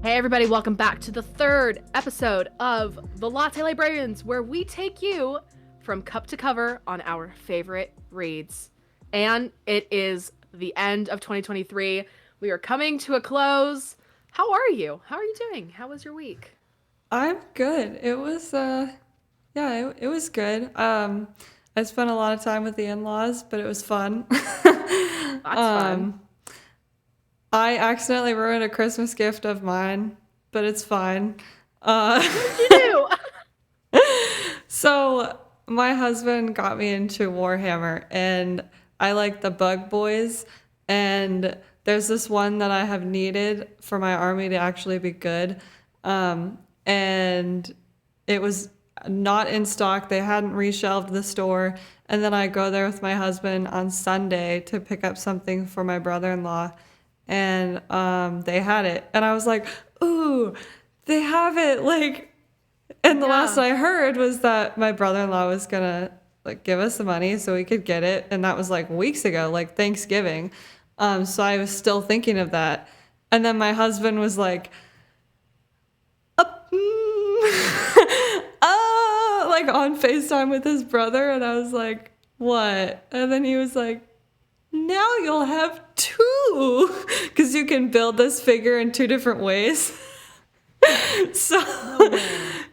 Hey everybody, welcome back to the third episode of the Latte Librarians, where we take you from cup to cover on our favorite reads. And it is the end of 2023. We are coming to a close. How are you? How are you doing? How was your week? I'm good. It was good. I spent a lot of time with the in-laws, but it was fun. That's fun. um, I accidentally ruined a Christmas gift of mine, but it's fine. Uh, What did you do? so my husband got me into Warhammer, and I like the Bug Boys, and there's this one that I have needed for my army to actually be good. And it was not in stock. They hadn't reshelved the store. And then I go there with my husband on Sunday to pick up something for my brother-in-law. And they had it. And I was like, ooh, they have it. And the last Yeah. I heard was that my brother-in-law was gonna give us the money so we could get it. And that was like weeks ago, like Thanksgiving. So I was still thinking of that. And then my husband was like, like on FaceTime with his brother, and I was like, what? And then he was like, now you'll have two, because you can build this figure in two different ways. So No way.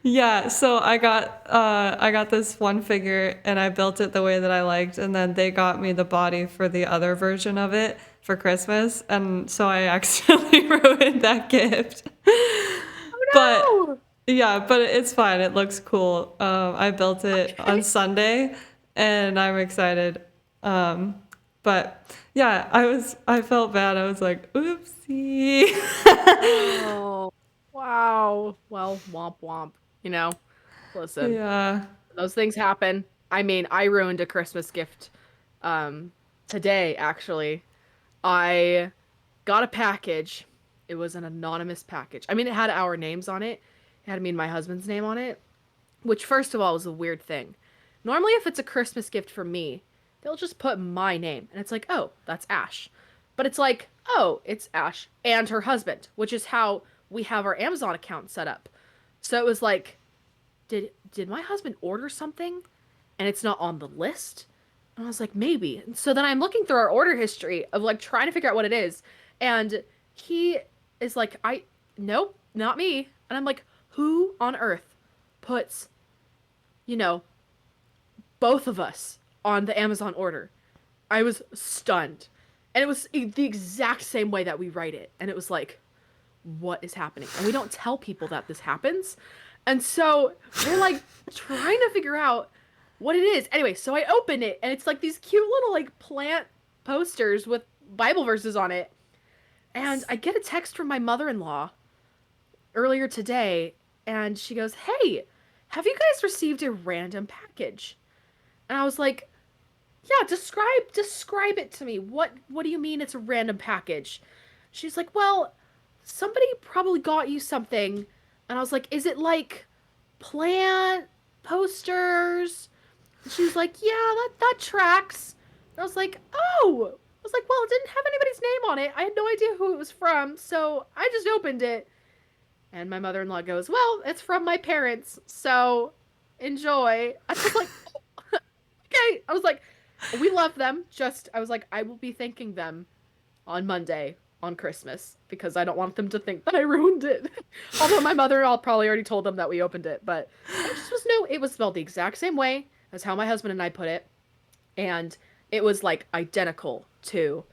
yeah, so I got this one figure and I built it the way that I liked, and then they got me the body for the other version of it for Christmas, and so I accidentally ruined that gift. But Oh yeah, but it's fine. It looks cool. I built no. it on Okay. Sunday, and I'm excited. Um, but yeah, I felt bad. I was like, oopsie. Oh, wow. Well, womp womp. You know, listen. Yeah. Those things happen. I mean, I ruined a Christmas gift um today actually. I got a package. It was an anonymous package. I mean, it had our names on it. It had me and my husband's name on it, which first of all was a weird thing. Normally if it's a Christmas gift for me, they'll just put my name and it's like, "Oh, that's Ash." But it's like, "Oh, it's Ash and her husband," which is how we have our Amazon account set up. So it was like, did my husband order something and it's not on the list? And I was like, maybe. And so then I'm looking through our order history of like trying to figure out what it is. And he is like, nope, not me. And I'm like, who on earth puts, you know, both of us on the Amazon order? I was stunned. And it was the exact same way that we write it. And it was like, what is happening? And we don't tell people that this happens. And so we're like trying to figure out what it is. Anyway, so I open it and it's like these cute little like plant posters with Bible verses on it. And I get a text from my mother-in-law earlier today and she goes, "Hey, have you guys received a random package?" And I was like, "Yeah, describe it to me. What do you mean it's a random package?" She's like, "Well, somebody probably got you something." And I was like, "Is it like plant posters?" And she was like, "Yeah, that tracks." And I was like, "Oh." I was like, "Well, it didn't have anybody's name on it. I had no idea who it was from, so I just opened it." And my mother-in-law goes, "Well, it's from my parents, so enjoy." I was like, "Okay." I was like, "We love them. Just I was like, I will be thanking them on Monday on Christmas because I don't want them to think that I ruined it." Although my mother-in-law probably already told them that we opened it, but it just was no. It was spelled the exact same way as how my husband and I put it, and it was like identical to,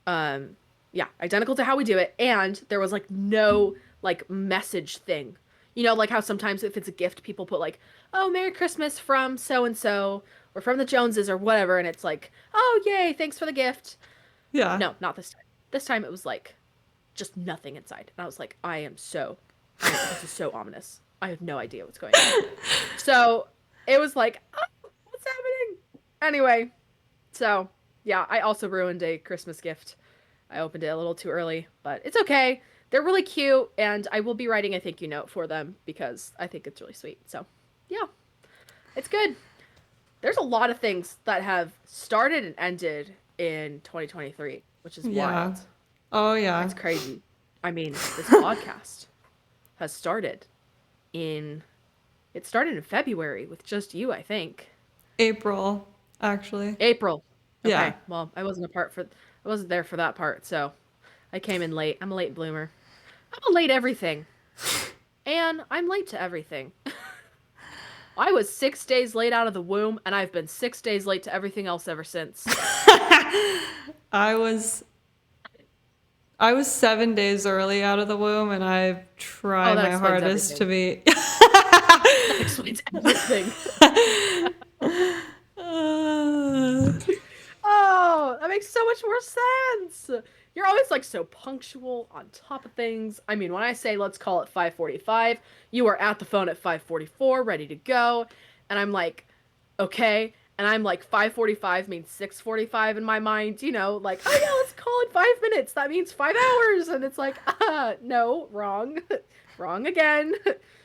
um, yeah, identical to how we do it, and there was like no like message thing. You know, like how sometimes if it's a gift, people put like, "Oh, Merry Christmas from so and so," or from the Joneses or whatever, and it's like, "Oh, yay, thanks for the gift." Yeah. No, not this time. This time it was like just nothing inside. And I was like, this is so ominous. I have no idea what's going on. So it was like, oh, what's happening? Anyway, so yeah, I also ruined a Christmas gift. I opened it a little too early, but it's okay. They're really cute, and I will be writing a thank you note for them because I think it's really sweet. So yeah, it's good. There's a lot of things that have started and ended in 2023, which is Yeah. wild. Oh It's yeah. crazy. I mean, this podcast. has started in it started in February with just you, I think. April, actually. April. Yeah. Okay. Well, I wasn't there for that part, so I came in late. I'm a late bloomer. I'm a late everything. And I'm late to everything. I was 6 days late out of the womb, and I've been 6 days late to everything else ever since. I was I was 7 days early out of the womb, and I Oh, try that my explains hardest to everything. be. That explains everything. Uh, Oh, that makes so much more sense. You're always like so punctual, on top of things. I mean, when I say let's call it 5:45, you are at the phone at 5:44, ready to go, and I'm like, okay, and I'm like 5:45 means 6:45 in my mind, like, oh yeah, let's call it 5 minutes. That means 5 hours, and it's like, no, wrong, wrong again.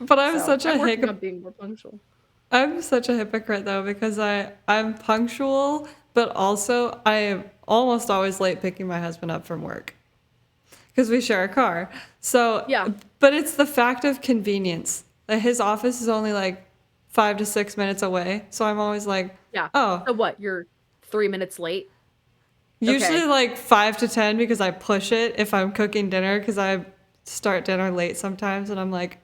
but So I'm working on being more punctual. I'm such a hypocrite though because I'm punctual, but also I am almost always late picking my husband up from work because we share a car. So, Yeah, but it's the fact of convenience. Like his office is only like 5 to 6 minutes away, so I'm always like, yeah. oh, So what? You're 3 minutes late. usually Okay. like 5 to 10 because I push it if I'm cooking dinner because I start dinner late sometimes, and I'm like,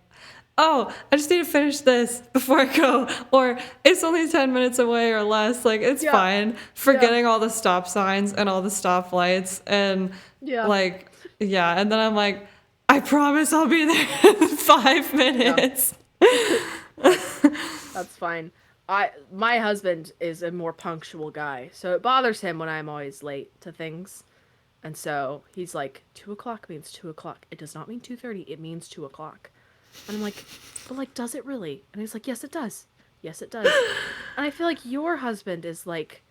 oh, I just need to finish this before I go. Or it's only 10 minutes away or less. Like, it's Yeah, fine. yeah, Forgetting all the stop signs and all the stop lights. And, yeah, like, yeah. And then I'm like, I promise I'll be there in five yeah. minutes. That's that's fine. My husband is a more punctual guy, so it bothers him when I'm always late to things. And so he's like, 2 o'clock means 2 o'clock. It does not mean 2:30. It means 2 o'clock. And I'm like, but like, does it really? And he's like, yes, it does. Yes, it does. And I feel like your husband is like,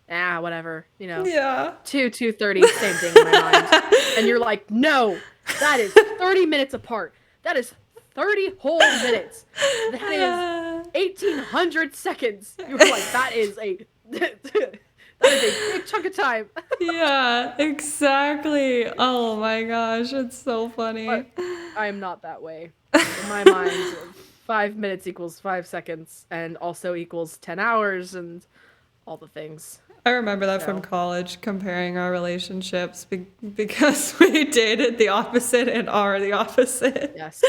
whatever, Yeah. 2:30, same thing in my mind. And you're like, no, that is 30 minutes apart. That is 30 whole minutes. That is 1800 seconds. You're like, that is a that is a big chunk of time. Yeah, exactly. Oh my gosh, it's so funny. But I am not that way. In my mind, 5 minutes equals 5 seconds, and also equals 10 hours, and all the things. I remember that from So, college, comparing our relationships because we dated the opposite and are the opposite. yes,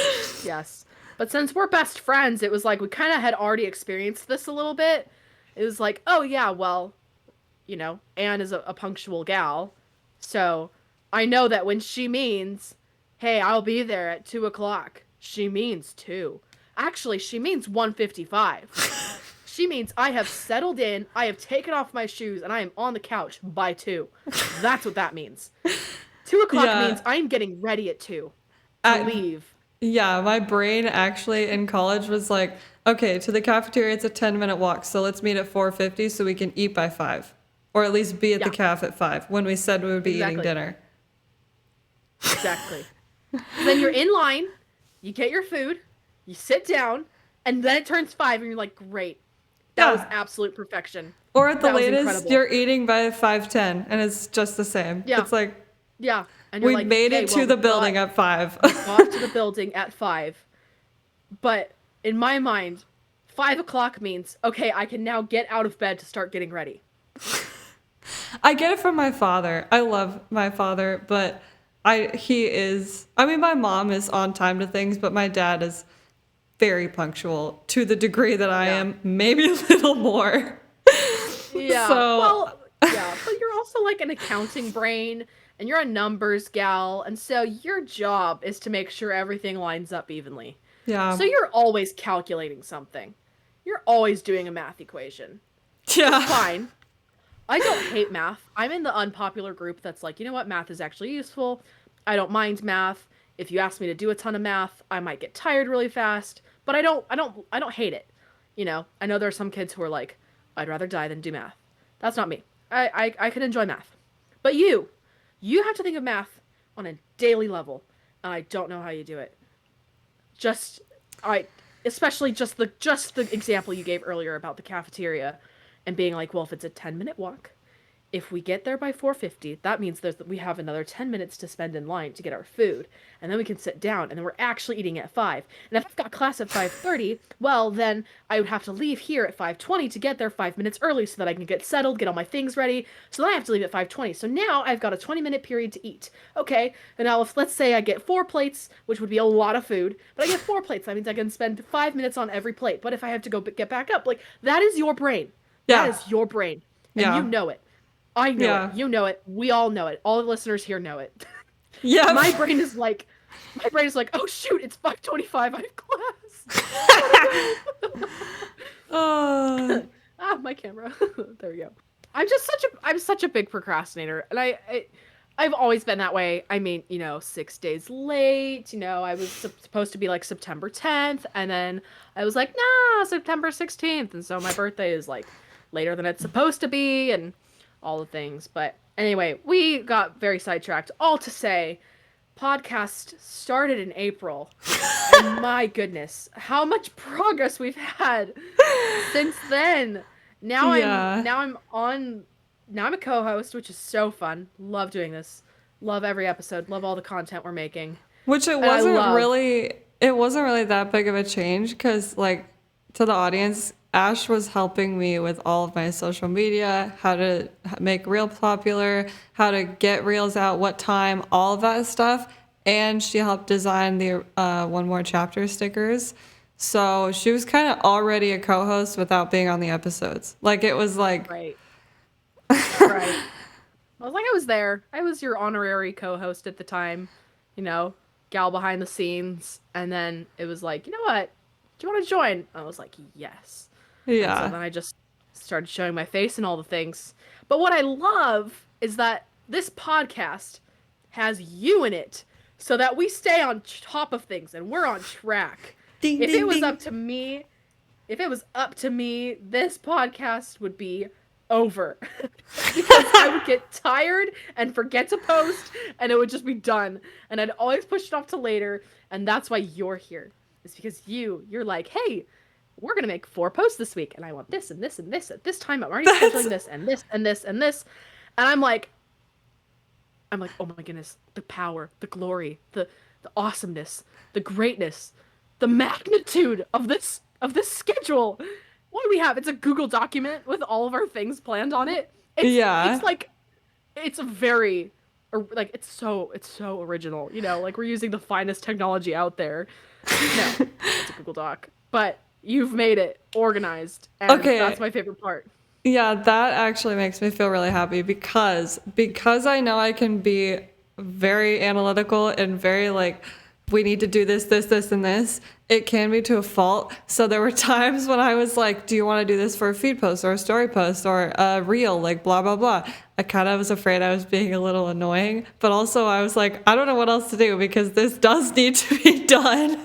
yes. But since we're best friends, it was like we kind of had already experienced this a little bit. It was like, oh, yeah, well, Anne is a punctual gal. So I know that when she means, hey, I'll be there at 2 o'clock, she means two. Actually, she means 1:55. She means I have settled in, I have taken off my shoes, and I am on the couch by 2. That's what that means. 2 o'clock Yeah. means I'm getting ready at 2 to I, leave. yeah, my brain actually in college was like, okay, to the cafeteria it's a 10-minute walk, so let's meet at 4:50 so we can eat by 5. Or at least be at the Yeah, caf at 5 when we said we would be eating exactly. dinner. Exactly. Then you're in line, you get your food, you sit down, and then it turns 5, and you're like, great. That was Yeah. absolute perfection. Or at the That was latest, incredible. you're eating by 5:10 and it's just the same. Yeah, It's like yeah. And you're we like, made hey, it to well, the building at 5. we got to the building at 5. But in my mind, 5 o'clock means, okay, I can now get out of bed to start getting ready. I get it from my father. I love my father, but I mean my mom is on time to things, but my dad is very punctual to the degree that I Yeah. am, maybe a little more. Yeah. So, Well, yeah, but you're also like an accounting brain and you're a numbers gal, and so your job is to make sure everything lines up evenly. yeah. So you're always calculating something. You're always doing a math equation, which is Yeah. fine. I don't hate math. I'm in the unpopular group that's like, you know what, math is actually useful. I don't mind math. If you ask me to do a ton of math, I might get tired really fast, but I don't hate it. I know there are some kids who are like, I'd rather die than do math. That's not me. I can enjoy math. But you have to think of math on a daily level, and I don't know how you do it. Just I especially just the example you gave earlier about the cafeteria and being like, well, if it's a 10-minute walk, If we get there by 4:50, that means we have another 10 minutes to spend in line to get our food, and then we can sit down, and then we're actually eating at 5. And if I've got class at 5:30, well, then I would have to leave here at 5:20 to get there 5 minutes early so that I can get settled, get all my things ready. So then I have to leave at 5:20. So now I've got a 20-minute period to eat. Okay, and now if let's say I get 4 plates, which would be a lot of food, but I get 4 plates, that means I can spend 5 minutes on every plate. But if I have to go get back up, like that is your brain. That Yeah. is your brain. And you Yeah. know it. I know it. Yeah. You know it. We all know it. All the listeners here know it. Yeah. my brain is like, oh shoot, it's 5:25. I have class. Oh. My camera. There we go. I'm such a big procrastinator, and I've always been that way. I mean, 6 days late. I was supposed to be like September 10th, and then I was like, nah, September 16th, and so my birthday is like later than it's supposed to be, and all the things. But anyway, we got very sidetracked. All to say, podcast started in April, and my goodness, how much progress we've had since then. Now Yeah. I'm a co-host, which is so fun. Love doing this. Love every episode. Love all the content we're making. Which And it wasn't really that big of a change because, like, to the audience, Ash was helping me with all of my social media, how to make Reel popular, how to get Reels out, what time, all of that stuff. And she helped design the One More Chapter stickers. So she was kind of already a co-host without being on the episodes. Like, it was like, right. Right. I was like, I was there. I was your honorary co-host at the time, gal behind the scenes. And then it was like, you know what? Do you want to join? I was like, yes. And so yeah. then I just started showing my face and all the things. But what I love is that this podcast has you in it so that we stay on top of things and we're on track. Ding, If it ding, was ding. up to me, this podcast would be over. Because I would get tired and forget to post and it would just be done. And I'd always push it off to later. And that's why you're here. It's because you're like, hey, we're gonna make 4 posts this week, and I want this and this and this at this time. I'm already scheduling this and this and this and this. And I'm like, oh my goodness, the power, the glory, the awesomeness, the greatness, the magnitude of this schedule. What do we have? It's a Google document with all of our things planned on it. Yeah. It's like it's a very like it's so original, like we're using the finest technology out there. No, it's a Google Doc. But you've made it organized, and Okay. that's my favorite part. Yeah, that actually makes me feel really happy because I know I can be very analytical and very like we need to do this, this, this, and this. It can be to a fault. So there were times when I was like, do you want to do this for a feed post or a story post or a reel, like blah, blah, blah. I kind of was afraid I was being a little annoying, but also I was like, I don't know what else to do because this does need to be done.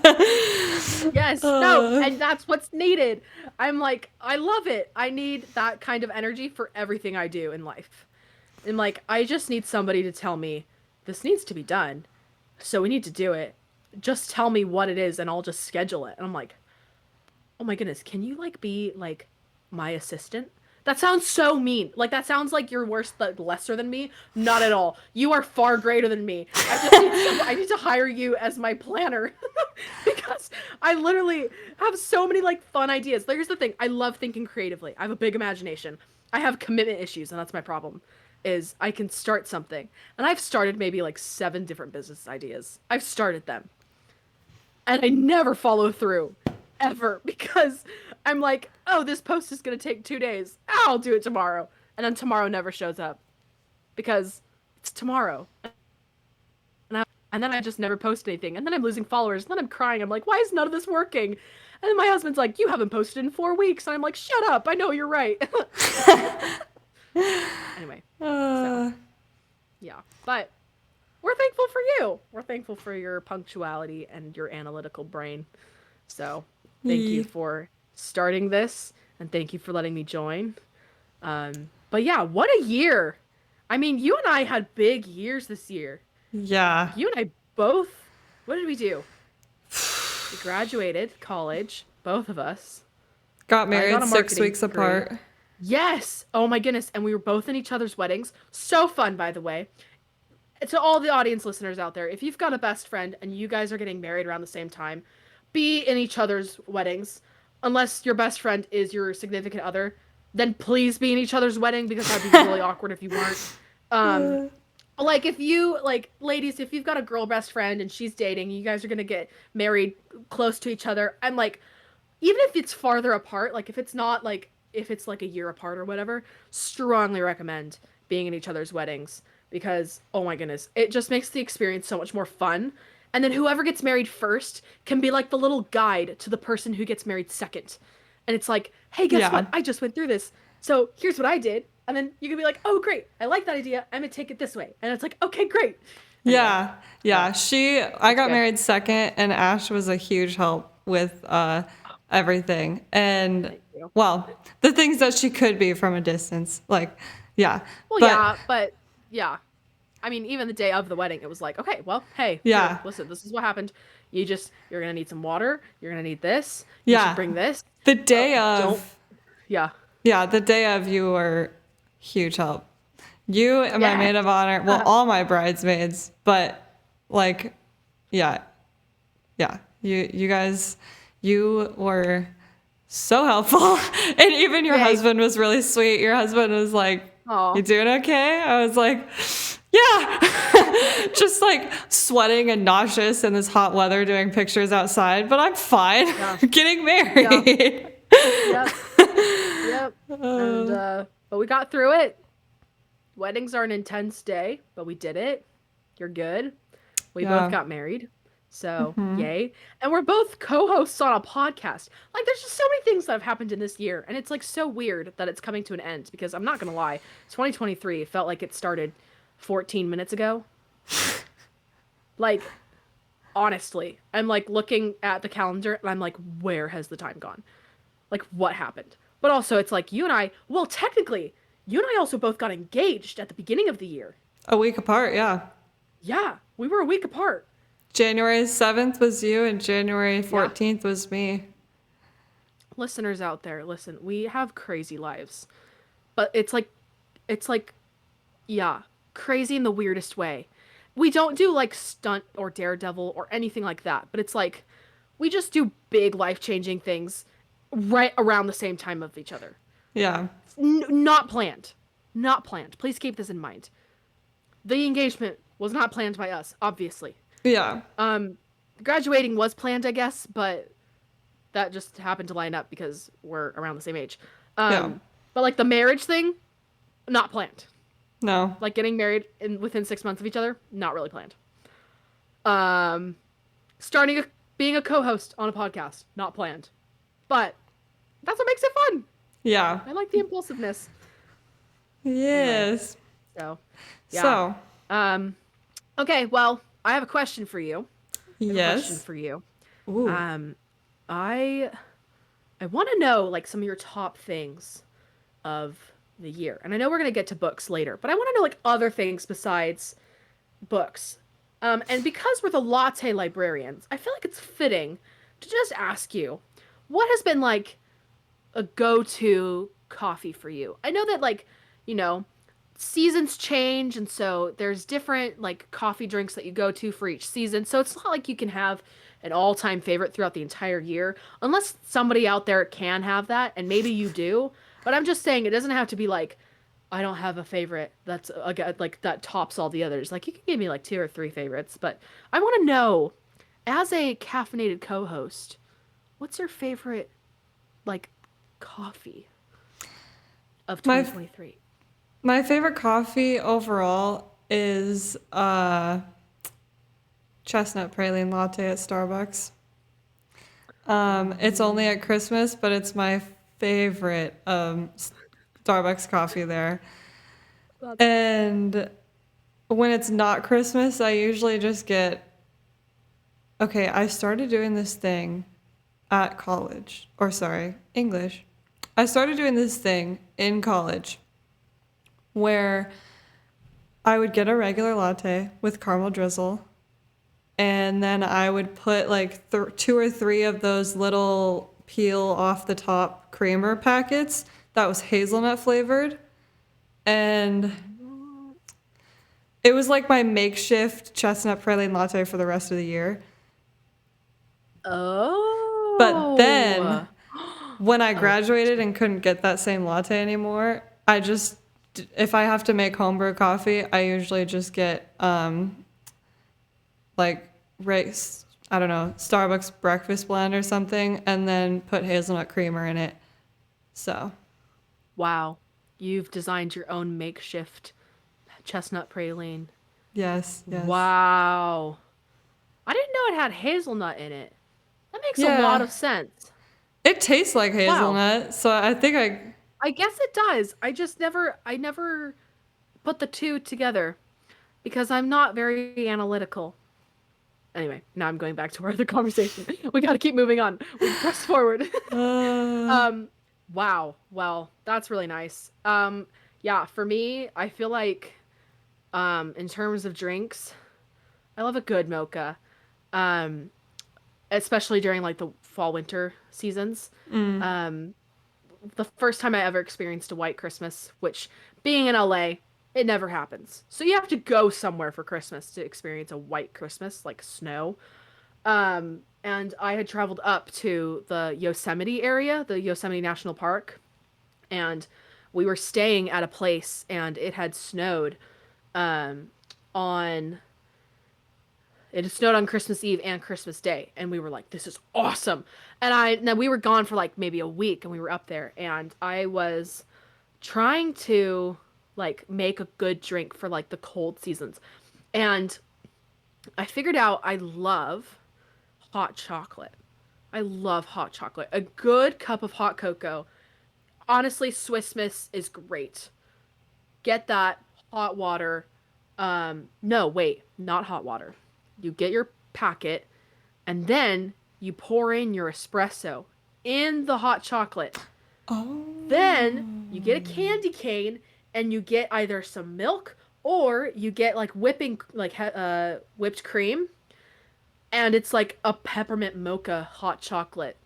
Yes, no, and that's what's needed. I'm like, I love it. I need that kind of energy for everything I do in life. And like, I just need somebody to tell me this needs to be done. So we need to do it. Just tell me what it is and I'll just schedule it. And I'm like, oh my goodness, can you like be like my assistant? That sounds so mean. Like that sounds like you're worse, like lesser than me. Not at all. You are far greater than me. I need to hire you as my planner because I literally have so many like fun ideas. Here's the thing. I love thinking creatively. I have a big imagination. I have commitment issues, and that's my problem. Is I can start something, and I've started maybe like 7 different business ideas. I've started them, and I never follow through ever because I'm like, oh, this post is going to take 2 days. I'll do it tomorrow. And then tomorrow never shows up because it's tomorrow. And then I just never post anything. And then I'm losing followers. And then I'm crying. I'm like, why is none of this working? And then my husband's like, you haven't posted in 4 weeks. And I'm like, shut up. I know you're right. Anyway, so, yeah. But we're thankful for you. We're thankful for your punctuality and your analytical brain. So thank you for starting this, and thank you for letting me join. But yeah, what a year! I mean, you and I had big years this year. Yeah. You and I both. What did we do? We graduated college, both of us. Got I married got a 6 marketing weeks degree. apart. Yes. Oh my goodness. And we were both in each other's weddings. So fun, by the way. To all the audience listeners out there, if you've got a best friend and you guys are getting married around the same time, be in each other's weddings. Unless your best friend is your significant other, then please be in each other's wedding because that'd be really awkward if you weren't. Um, like if you like ladies, if you've got a girl best friend and she's dating, you guys are gonna get married close to each other. I'm like, even if it's farther apart, like if it's not like if it's like a year apart or whatever, strongly recommend being in each other's weddings because oh my goodness, it just makes the experience so much more fun. And then whoever gets married first can be like the little guide to the person who gets married second. And it's like, hey, guess Yeah. what? I just went through this. So here's what I did. And then you can be like, oh, great. I like that idea. I'm going to take it this way. And it's like, okay, great. Anyway, Yeah. so Yeah. I it's got good. married second, and Ash was a huge help with everything. And, Thank you. well, the things that she could be from a distance. Like, yeah. Well, But, yeah, but yeah. I mean, even the day of the wedding, it was like, okay, well, hey, here, yeah. listen, this is what happened. You're gonna need some water. You're gonna need this. You should Yeah. bring this. The day Don't, of, yeah, yeah, the day of you were huge help. You and my yeah, maid of honor, well, all my bridesmaids, but like, yeah, yeah, you guys, you were so helpful. And even your yay. husband was really sweet. Your husband was like, Oh, you doing okay? I was like, yeah. Just like sweating and nauseous in this hot weather doing pictures outside, but I'm fine. yeah, Getting yeah, married. yep, yep. And but we got through it. Weddings are an intense day, but we did it. You're good. We both Yeah. got married. So, yay. And we're both co-hosts on a podcast. Like there's just so many things that have happened in this year and it's like so weird that it's coming to an end because I'm not going to lie. 2023 felt like it started 14 minutes ago. Like honestly, I'm like looking at the calendar and I'm like where has the time gone? Like what happened? But also it's like you and I, well technically, you and I also both got engaged at the beginning of the year. A week apart, yeah. Yeah, we were a week apart. January 7th was you, and January Yeah. 14th was me. Listeners out there, listen, we have crazy lives. But it's like yeah, crazy in the weirdest way. We don't do like stunt or daredevil or anything like that, but it's like we just do big life-changing things right around the same time of each other. Yeah. Not planned. Not planned. Please keep this in mind. The engagement was not planned by us, obviously. Yeah. Graduating was planned, I guess, but that just happened to line up because we're around the same age. Yeah. But like the marriage thing, not planned. No. Like getting married in within 6 months of each other, not really planned. Um, being a co-host on a podcast, not planned. But that's what makes it fun. Yeah. I like the impulsiveness. Anyway, Yes. so yeah. So, Um, okay, well, I have a question for you. I have a question yes. for you. Ooh. Um, I I want to know like some of your top things of the year. And I know we're going to get to books later, but I want to know like other things besides books. And because we're the Latte Librarians, I feel like it's fitting to just ask you, what has been like a go-to coffee for you? I know that like, you know, seasons change and so there's different like coffee drinks that you go to for each season. So it's not like you can have an all-time favorite throughout the entire year unless somebody out there can have that and maybe you do. But I'm just saying it doesn't have to be like I don't have a favorite that's like that tops all the others. Like you can give me like two or three favorites, but I want to know as a caffeinated co-host, what's your favorite like coffee of My 2023? my favorite coffee overall is chestnut praline latte at Starbucks. It's only at Christmas, but it's my favorite Starbucks coffee there. And when it's not Christmas, I usually just get. Okay, I started doing this thing at college, or sorry, English. I started doing this thing in college where I would get a regular latte with caramel drizzle, and then I would put like two or three of those little peel off the top creamer packets that was hazelnut flavored. And it was like my makeshift chestnut praline latte for the rest of the year. But then Oh. when I Oh. graduated and couldn't get that same latte anymore, if I have to make homebrew coffee, I usually just get like race, I don't know, Starbucks breakfast blend or something, and then put hazelnut creamer in it. So, Wow. You've designed your own makeshift chestnut praline. yes, yes. Wow. I didn't know it had hazelnut in it. That makes a lot Yeah, of sense. it tastes like Wow. hazelnut, so I think I, I guess it does. I never put the two together because I'm not very analytical. Anyway, now I'm going back to our other conversation. We got to keep moving on. We press forward. uh, um, wow. Well, that's really nice. Yeah, for me, I feel like in terms of drinks, I love a good mocha. Um, especially during like the fall winter seasons. Um, the first time I ever experienced a white Christmas, which being in LA, it never happens. So you have to go somewhere for Christmas to experience a white Christmas, like snow. And I had traveled up to the Yosemite area, the Yosemite National Park, and we were staying at a place and it had snowed um, on it snowed on Christmas Eve and Christmas Day, and we were like, "This is awesome!" And now we were gone for like maybe a week, and we were up there, and I was trying to like make a good drink for like the cold seasons, and I figured out I love hot chocolate. I love hot chocolate. A good cup of hot cocoa. Honestly, Swiss Miss is great. Get that hot water. No, wait, not hot water. You get your packet and then you pour in your espresso in the hot chocolate. Then you get a oh, candy cane and you get either some milk or you get like whipped cream and it's like a peppermint mocha hot chocolate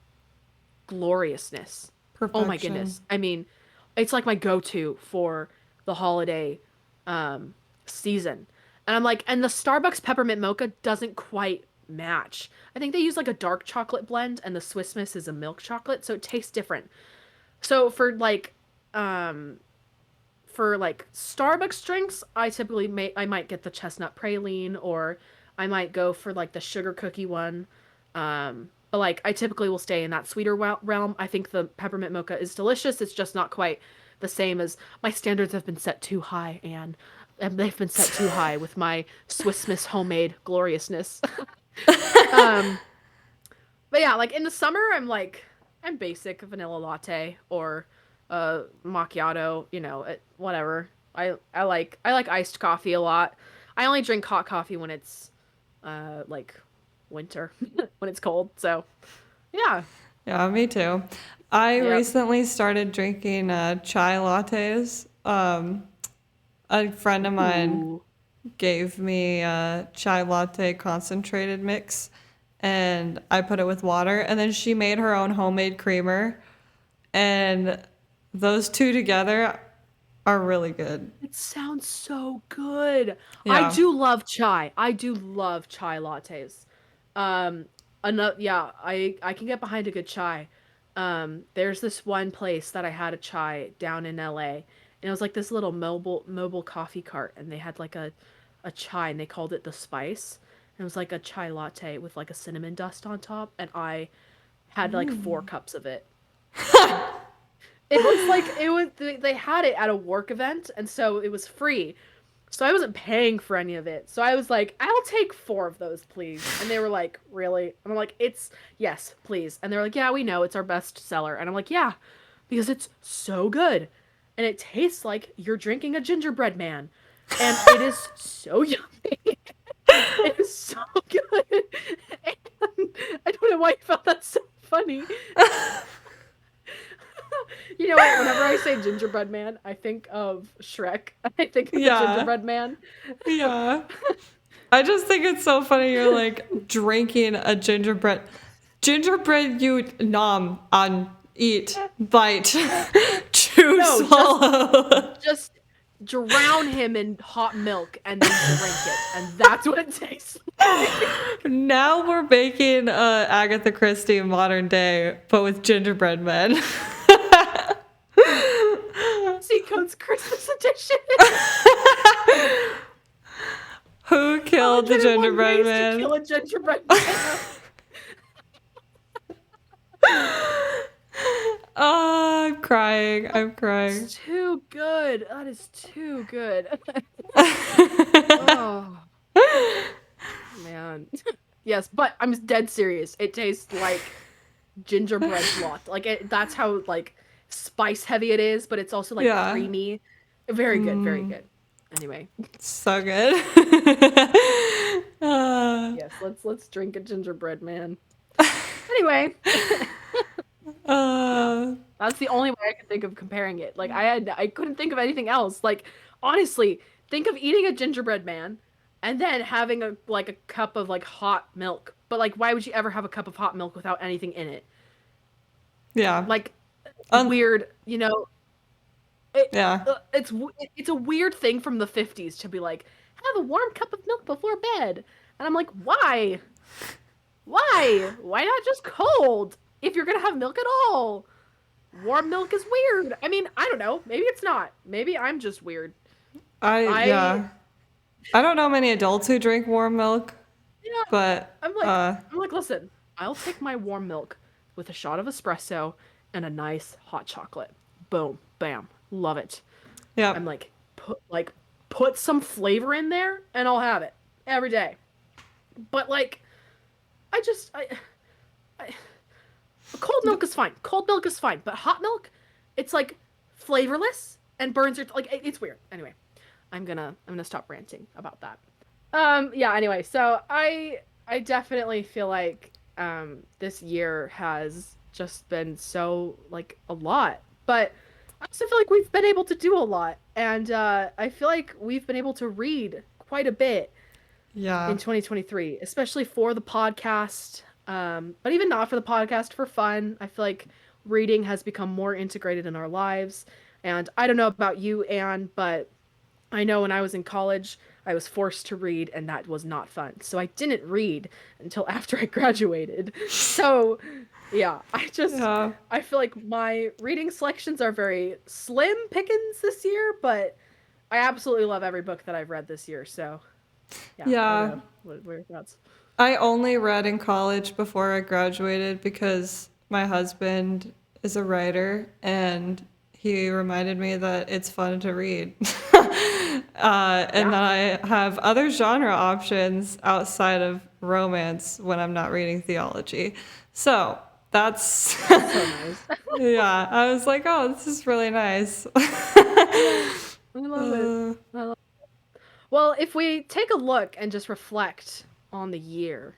gloriousness. Oh my perfection. goodness. I mean, it's like my go-to for the holiday season. And I'm like, and the Starbucks peppermint mocha doesn't quite match. I think they use like a dark chocolate blend and the Swiss Miss is a milk chocolate, so it tastes different. So um for like Starbucks drinks, I might get the chestnut praline or I might go for like the sugar cookie one. But like I typically will stay in that sweeter realm. I think the peppermint mocha is delicious. It's just not quite the same as my standards have been set too high, and they've been set too high with my Swiss Miss homemade gloriousness. um, but yeah, like in the summer, I'm basic vanilla latte or macchiato, whatever. I like iced coffee a lot. I only drink hot coffee when it's like winter, when it's cold. So, yeah. Yeah, me too. I Yep. recently started drinking chai lattes. A friend of mine Ooh. gave me a chai latte concentrated mix, and I put it with water, and then she made her own homemade creamer, and those two together are really good. It sounds so good. I Yeah. do love chai. I do love chai lattes. Um, yeah, I can get behind a good chai. There's this one place that I had a chai down in LA, and it was like this little mobile coffee cart, and they had like a chai, and they called it the Spice. And it was like a chai latte with like a cinnamon dust on top, and I had like 4 cups of it. It was like it was they had it at a work event, and so it was free. So I wasn't paying for any of it. So I was like, I'll take 4 of those, please. And they were like, really? And I'm like, it's yes, please. And they're like, yeah, we know it's our best seller. And I'm like, yeah, because it's so good. And it tastes like you're drinking a gingerbread man. And it is so yummy. It is so good. And I don't know why you found that so funny. You know what? Whenever I say gingerbread man, I think of Shrek. I think of the Yeah. gingerbread man. Yeah. I just think it's so funny you're like drinking a gingerbread. Gingerbread you nom on eat, bite, chew. to swallow. Just drown him in hot milk and then drink it, and that's what it tastes like. Now we're making Agatha Christie in modern day, but with gingerbread men. Seacoast Christmas edition. Who killed the 101 gingerbread ways man? to kill a gingerbread man. Oh, I'm crying. I'm crying. It's too good. That is too good. Oh, man. Yes, but I'm dead serious. It tastes like gingerbread latte. Like that's how like spice heavy it is, but it's also like Yeah. creamy. Very good, very good. Anyway, So good. yes, let's drink a gingerbread man. Anyway, that's the only way I could think of comparing it. Like I couldn't think of anything else. Like honestly, think of eating a gingerbread man and then having a cup of like hot milk. But like why would you ever have a cup of hot milk without anything in it? Yeah. Like weird, you know. Yeah. It's a weird thing from the 50s to be like, have a warm cup of milk before bed. And I'm like, why? Why? Why not just cold? If you're gonna have milk at all. Warm milk is weird. I mean, I don't know. Maybe it's not. Maybe I'm just weird. Yeah. I don't know many adults who drink warm milk. Yeah. But I'm like, listen, I'll take my warm milk with a shot of espresso and a nice hot chocolate. Boom, bam, love it. yeah. I'm like, put some flavor in there, and I'll have it every day. But like, cold milk is fine. Cold milk is fine, but hot milk, it's like flavorless and burns your like. It's weird. Anyway, I'm gonna stop ranting about that. Yeah. Anyway, so I definitely feel like this year has just been so like a lot, but I also feel like we've been able to do a lot, and I feel like we've been able to read quite a bit Yeah. in 2023, especially for the podcast. But even not for the podcast, for fun. I feel like reading has become more integrated in our lives. And I don't know about you, Anne, but I know when I was in college, I was forced to read, and that was not fun. So I didn't read until after I graduated. So, yeah, Yeah. I feel like my reading selections are very slim pickings this year, but I absolutely love every book that I've read this year. So, yeah. I Yeah. don't know. What are your thoughts? I only read in college before I graduated because my husband is a writer and he reminded me that it's fun to read. And that I have other genre options outside of romance when I'm not reading theology. So that's, So nice. yeah, I was like, oh, this is really nice. I love it. I love it. Well, if we take a look and just reflect on the year,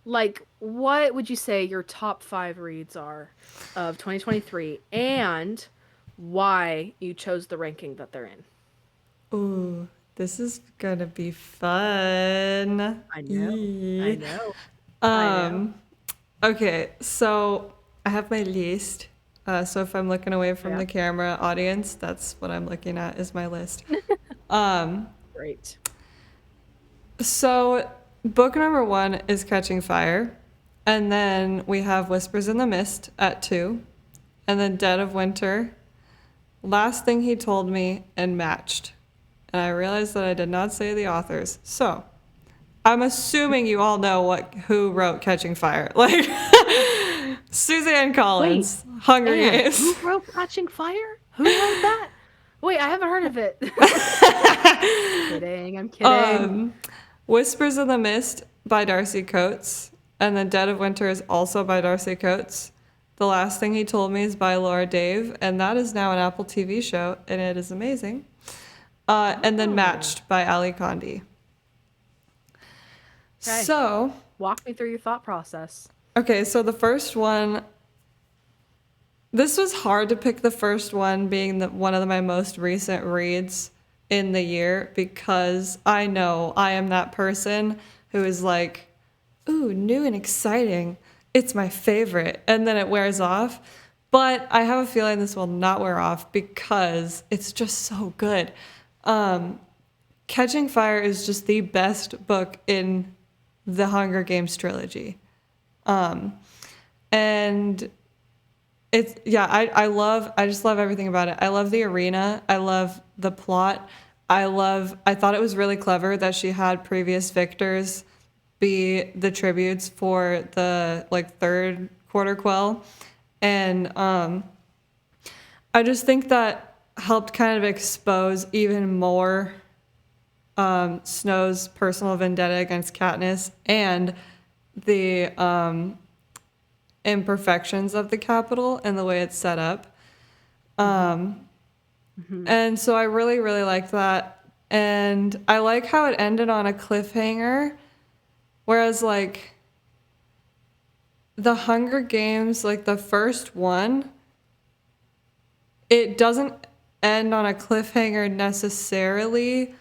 like what would you say your top 5 reads are of 2023 and why you chose the ranking that they're in? Ooh, this is gonna be fun. I know. I Eee. know. I know. Okay, so I have my list. So if I'm looking away from Yeah. the camera audience, that's what I'm looking at is my list. Great. So book number 1 is Catching Fire. And then we have Whispers in the Mist at 2. And then Dead of Winter. Last Thing He Told Me and Matched. And I realized that I did not say the authors. So I'm assuming you all know who wrote Catching Fire. Like Suzanne Collins, Hunger Anne, Games. who wrote Catching Fire? Who wrote that? Wait, I haven't heard of it. Kidding. I'm kidding. Whispers in the Mist by Darcy Coates. And then Dead of Winter is also by Darcy Coates. The Last Thing He Told Me is by Laura Dave. And that is now an Apple TV show. And it is amazing. And then Matched by Ali Condi. Okay. So, Walk me through your thought process. okay, so the first one, this was hard to pick the first one being one of my most recent reads in the year because I know I am that person who is like, ooh, new and exciting. It's my favorite. And then it wears off. But I have a feeling this will not wear off because it's just so good. Catching Fire is just the best book in the Hunger Games trilogy. And it's, yeah, I just love everything about it. I love the arena. I love the plot. I thought it was really clever that she had previous victors be the tributes for the like third quarter quell. And I just think that helped kind of expose even more Snow's personal vendetta against Katniss and the imperfections of the Capitol and the way it's set up. And so I really, really liked that. And I like how it ended on a cliffhanger. Whereas, like, the Hunger Games, like the first one, it doesn't end on a cliffhanger necessarily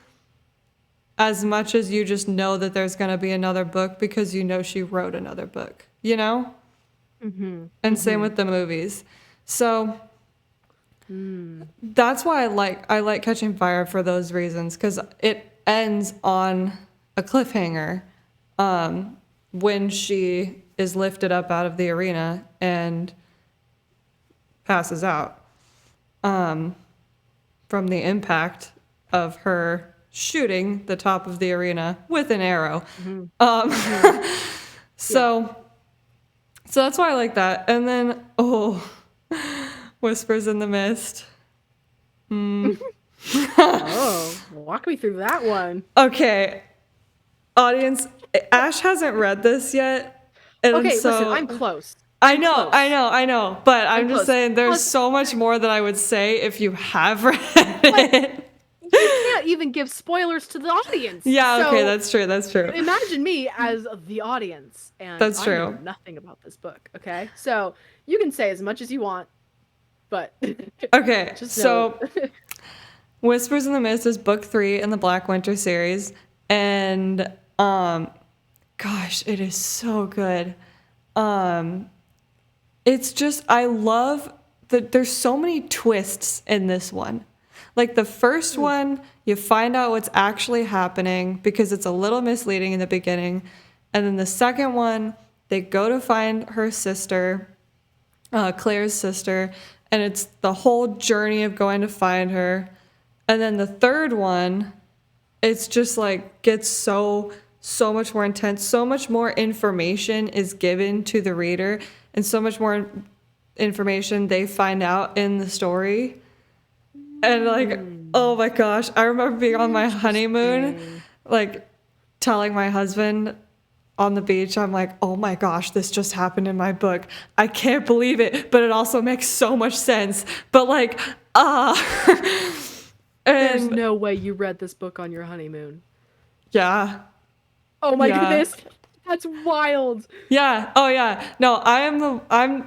as much as you just know that there's going to be another book because you know she wrote another book, you know? And same with the movies. So that's why I like Catching Fire for those reasons, because it ends on a cliffhanger when she is lifted up out of the arena and passes out from the impact of her shooting the top of the arena with an arrow. So that's why I like that. And then Whispers in the Mist. Oh, walk me through that one. Okay, audience, Ash hasn't read this yet, and Okay, so listen, I'm close. I know, but I'm just close. saying there's Plus- so much more that I would say if you have read it. You can't even give spoilers to the audience. Yeah, okay, So that's true. imagine me as the audience, and That's I true. know nothing about this book. Okay, so you can say as much as you want, but Okay, just so know. Whispers in the Mist is book 3 in the Black Winter series, and gosh, it is so good. It's just, I love that there's so many twists in this one. Like the first one, you find out what's actually happening because it's a little misleading in the beginning. And then the second one, they go to find her sister, Claire's sister, and it's the whole journey of going to find her. And then the third one, it's just like gets so much more intense. So much more information is given to the reader, and so much more information they find out in the story. And like, oh my gosh, I remember being on my honeymoon, like telling my husband on the beach, I'm like, oh my gosh, this just happened in my book. I can't believe it, but it also makes so much sense. But like, There's and no way you read this book on your honeymoon. yeah. Oh my Yeah. goodness, that's wild. Yeah. Oh yeah. No,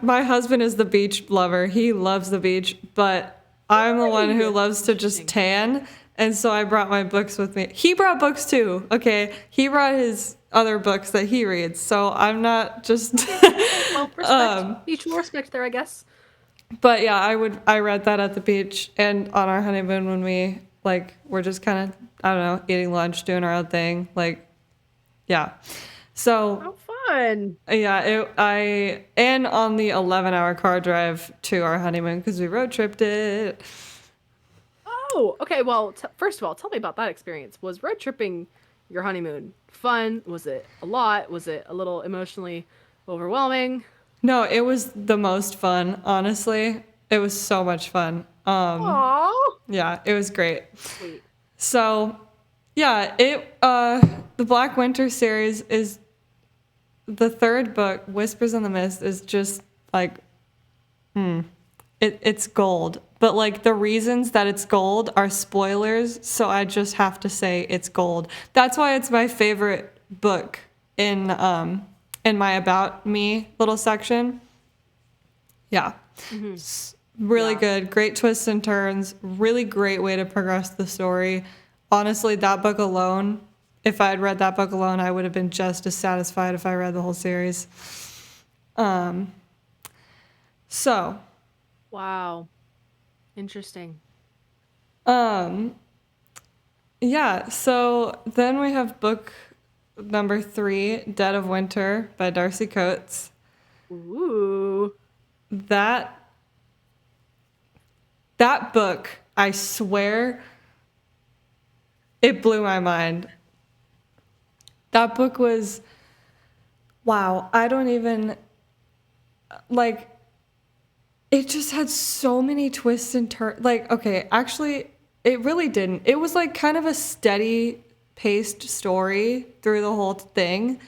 my husband is the beach lover. He loves the beach, but I'm the one who loves to just tan. And so I brought my books with me. He brought books too. Okay. He brought his other books that he reads. So I'm not just, Well, respect. Mutual respect there, I guess. but yeah, I read that at the beach and on our honeymoon when we like, we're just kind of, I don't know, eating lunch, doing our own thing. Like, yeah. So How fun. yeah, and on the 11-hour car drive to our honeymoon because we road tripped it. Oh, okay. Well, first of all, tell me about that experience. Was road tripping your honeymoon fun? Was it a lot? Was it a little emotionally overwhelming? No, it was the most fun, honestly. It was so much fun. Aww. Yeah, it was great. Sweet. So, yeah, the Black Winter series is the third book, Whispers in the Mist, is just like, it's gold. But like the reasons that it's gold are spoilers, so I just have to say it's gold. That's why it's my favorite book in my About Me little section. Yeah. Really good. Great twists and turns. Really great way to progress the story. Honestly, that book alone, if I had read that book alone, I would have been just as satisfied if I read the whole series. So, Wow. Interesting. Um, yeah, so then we have book number 3, Dead of Winter by Darcy Coates. Ooh. That that book, I swear, it blew my mind. That book was wow, I don't even like it just had so many twists and turns. Like, okay, actually, it really didn't. It was like kind of a steady paced story through the whole thing.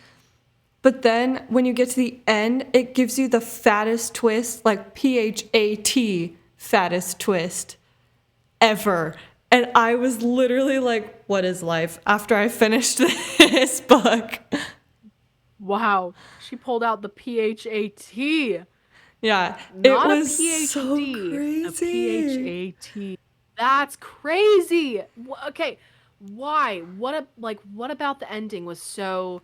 But then when you get to the end, it gives you the fattest twist, like PHAT, fattest twist ever. And I was literally like, what is life after I finished this book? Wow. She pulled out the PHAT. Yeah, it Not a was so PhD, a crazy. PHAT. That's crazy. Okay, why? What about the ending was so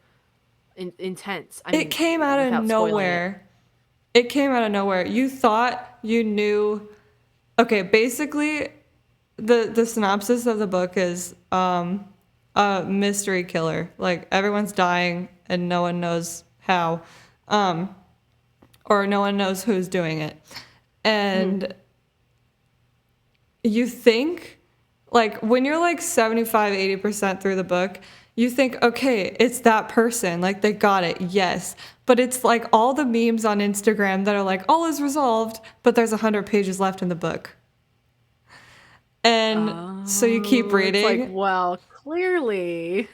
intense? I It mean, came out of without spoiling it. nowhere. It came out of nowhere. You thought you knew. Okay, basically, the synopsis of the book is a mystery killer. Like everyone's dying and no one knows how, um, or no one knows who's doing it, Mhm. and you think like when you're like 75-80% through the book, you think, okay, it's that person, like they got it, yes. But it's like all the memes on Instagram that are like all is resolved, but there's 100 pages left in the book. And so you keep Oh, it's like, reading. well, clearly.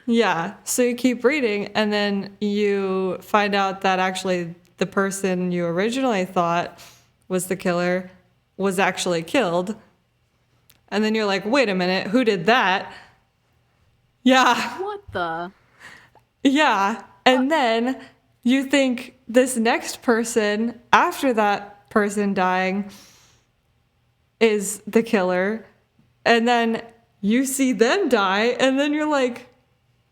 Yeah, so you keep reading and then you find out that actually the person you originally thought was the killer was actually killed. And then you're like, wait a minute, who did that? Yeah, What the? yeah. Uh, And then you think this next person, after that person dying, is the killer. And then you see them die. And then you're like,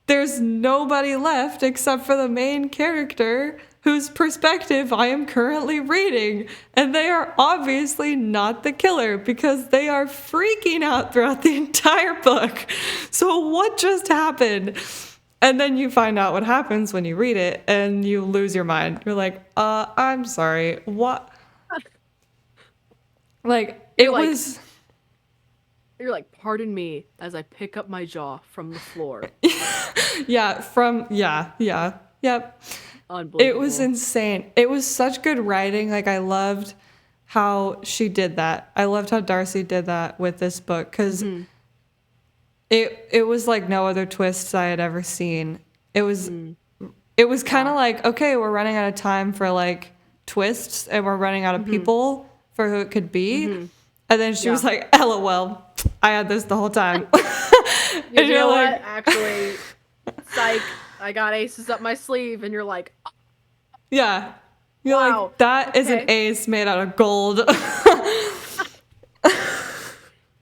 there's nobody left except for the main character whose perspective I am currently reading. And they are obviously not the killer because they are freaking out throughout the entire book. So, what just happened? And then you find out what happens when you read it and you lose your mind. You're like, I'm sorry. What? Like, you're it like, was. you're like, pardon me as I pick up my jaw from the floor. Yep. It was Unbelievable. insane. It was such good writing. Like I loved how she did that. I loved how Darcy did that with this book because Mm-hmm. it was like no other twists I had ever seen. It was Mm. it was kind of Wow. like okay, we're running out of time for like twists and we're running out of Mm-hmm. people for who it could be. Mm-hmm. And then she was Yeah. like, "LOL, I had this the whole time." You And you're know what? like, Actually, psych, I got aces up my sleeve, and you're like, "Oh, "Yeah." You're wow, like, "That is an okay, ace made out of gold."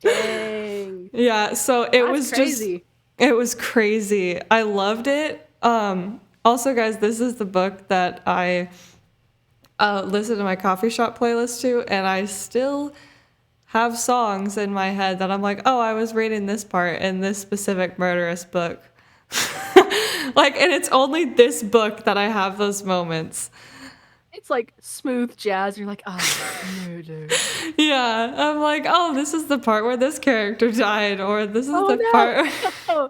dang, Yeah, so that's crazy. it was crazy. I loved it. Also, guys, this is the book that I listen to my coffee shop playlist to, and I still have songs in my head that I'm like, oh, I was reading this part in this specific murderous book. Like, and it's only this book that I have those moments. It's like smooth jazz. You're like, ah, murder. Yeah, I'm like, oh, this is the part where this character died, or this is the Oh part. no!